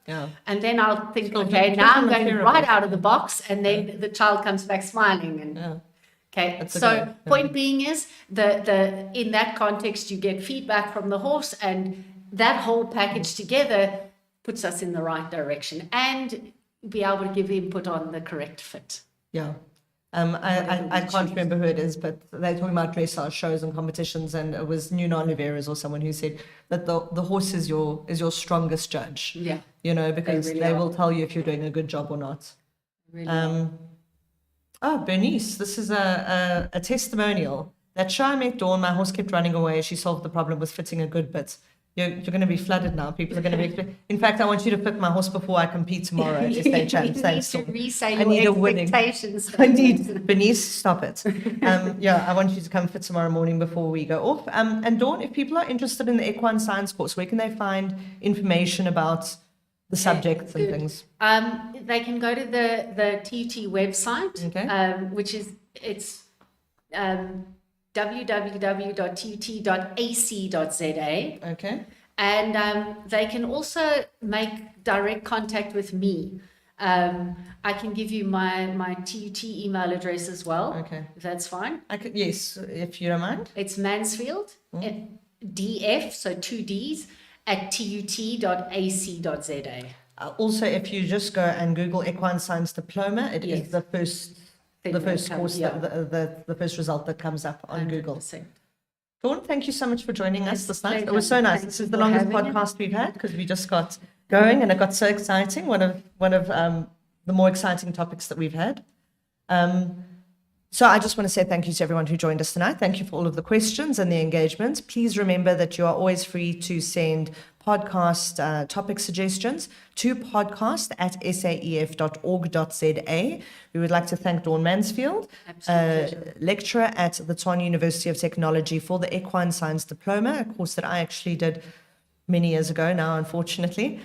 Yeah. And then I'll think, okay, now I'm going right out of the box, and then the child comes back smiling. And okay, so point being is in that context, you get feedback from the horse, and that whole package together puts us in the right direction, and be able to give input on the correct fit. Yeah. I can't remember who it is, but they're talking about dressage shows and competitions, and it was Nuno Oliveira's or someone who said that the horse is your strongest judge. Yeah. You know, because they will tell you if you're doing a good job or not. Really Bernice, this is a testimonial. That show I met Dawn, my horse kept running away. She solved the problem with fitting a good bit. You're going to be flooded now. People are going to be. In fact, I want you to fit my horse before I compete tomorrow. If they chance, thanks. I need expectations. I need Bernice. Stop it. I want you to come fit tomorrow morning before we go off. And Dawn, if people are interested in the Equine Science course, where can they find information about the subjects and things? They can go to the TUT website, which is www.tut.ac.za. Okay. And they can also make direct contact with me. I can give you my TUT email address as well. Okay. If that's fine. Yes, if you don't mind. It's Mansfield, DF, so 2 Ds, at tut.ac.za. Also, if you just go and Google Equine Science Diploma, it is the first course, the first result that comes up on 100%. Google. Dawn, thank you so much for joining us this night. It was so nice. This is the longest podcast we've had, because we just got going and it got so exciting. One of the more exciting topics that we've had. So I just want to say thank you to everyone who joined us tonight. Thank you for all of the questions and the engagement. Please remember that you are always free to send podcast topic suggestions to podcast@saef.org.za. We would like to thank Dawn Mansfield, lecturer at the Tshwane University of Technology, for the Equine Science Diploma, a course that I actually did many years ago now, unfortunately.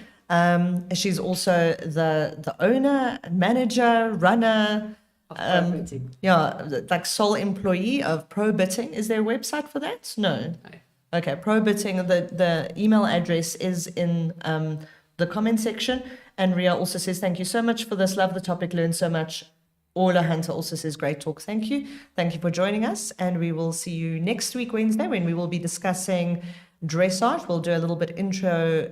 She's also the owner, manager, runner, like sole employee of Pro Bitting. Is there a website for that? No. Okay, Pro Bitting. The email address is in the comment section. And Ria also says, thank you so much for this. Love the topic, learned so much. Orla Hunter also says, great talk. Thank you. Thank you for joining us. And we will see you next week, Wednesday, when we will be discussing dressage. We'll do a little bit intro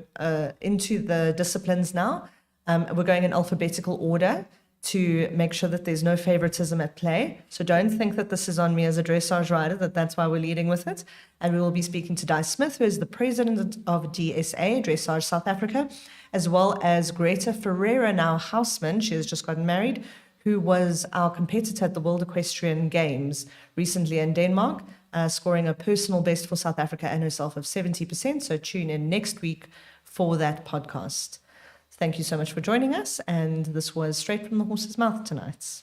into the disciplines now. We're going in alphabetical order to make sure that there's no favoritism at play. So don't think that this is on me as a dressage rider, that's why we're leading with it. And we will be speaking to Di Smith, who is the president of DSA, Dressage South Africa, as well as Greta Ferreira, now Houseman. She has just gotten married, who was our competitor at the World Equestrian Games recently in Denmark, scoring a personal best for South Africa and herself of 70%. So tune in next week for that podcast. Thank you so much for joining us, and this was Straight from the Horse's Mouth tonight.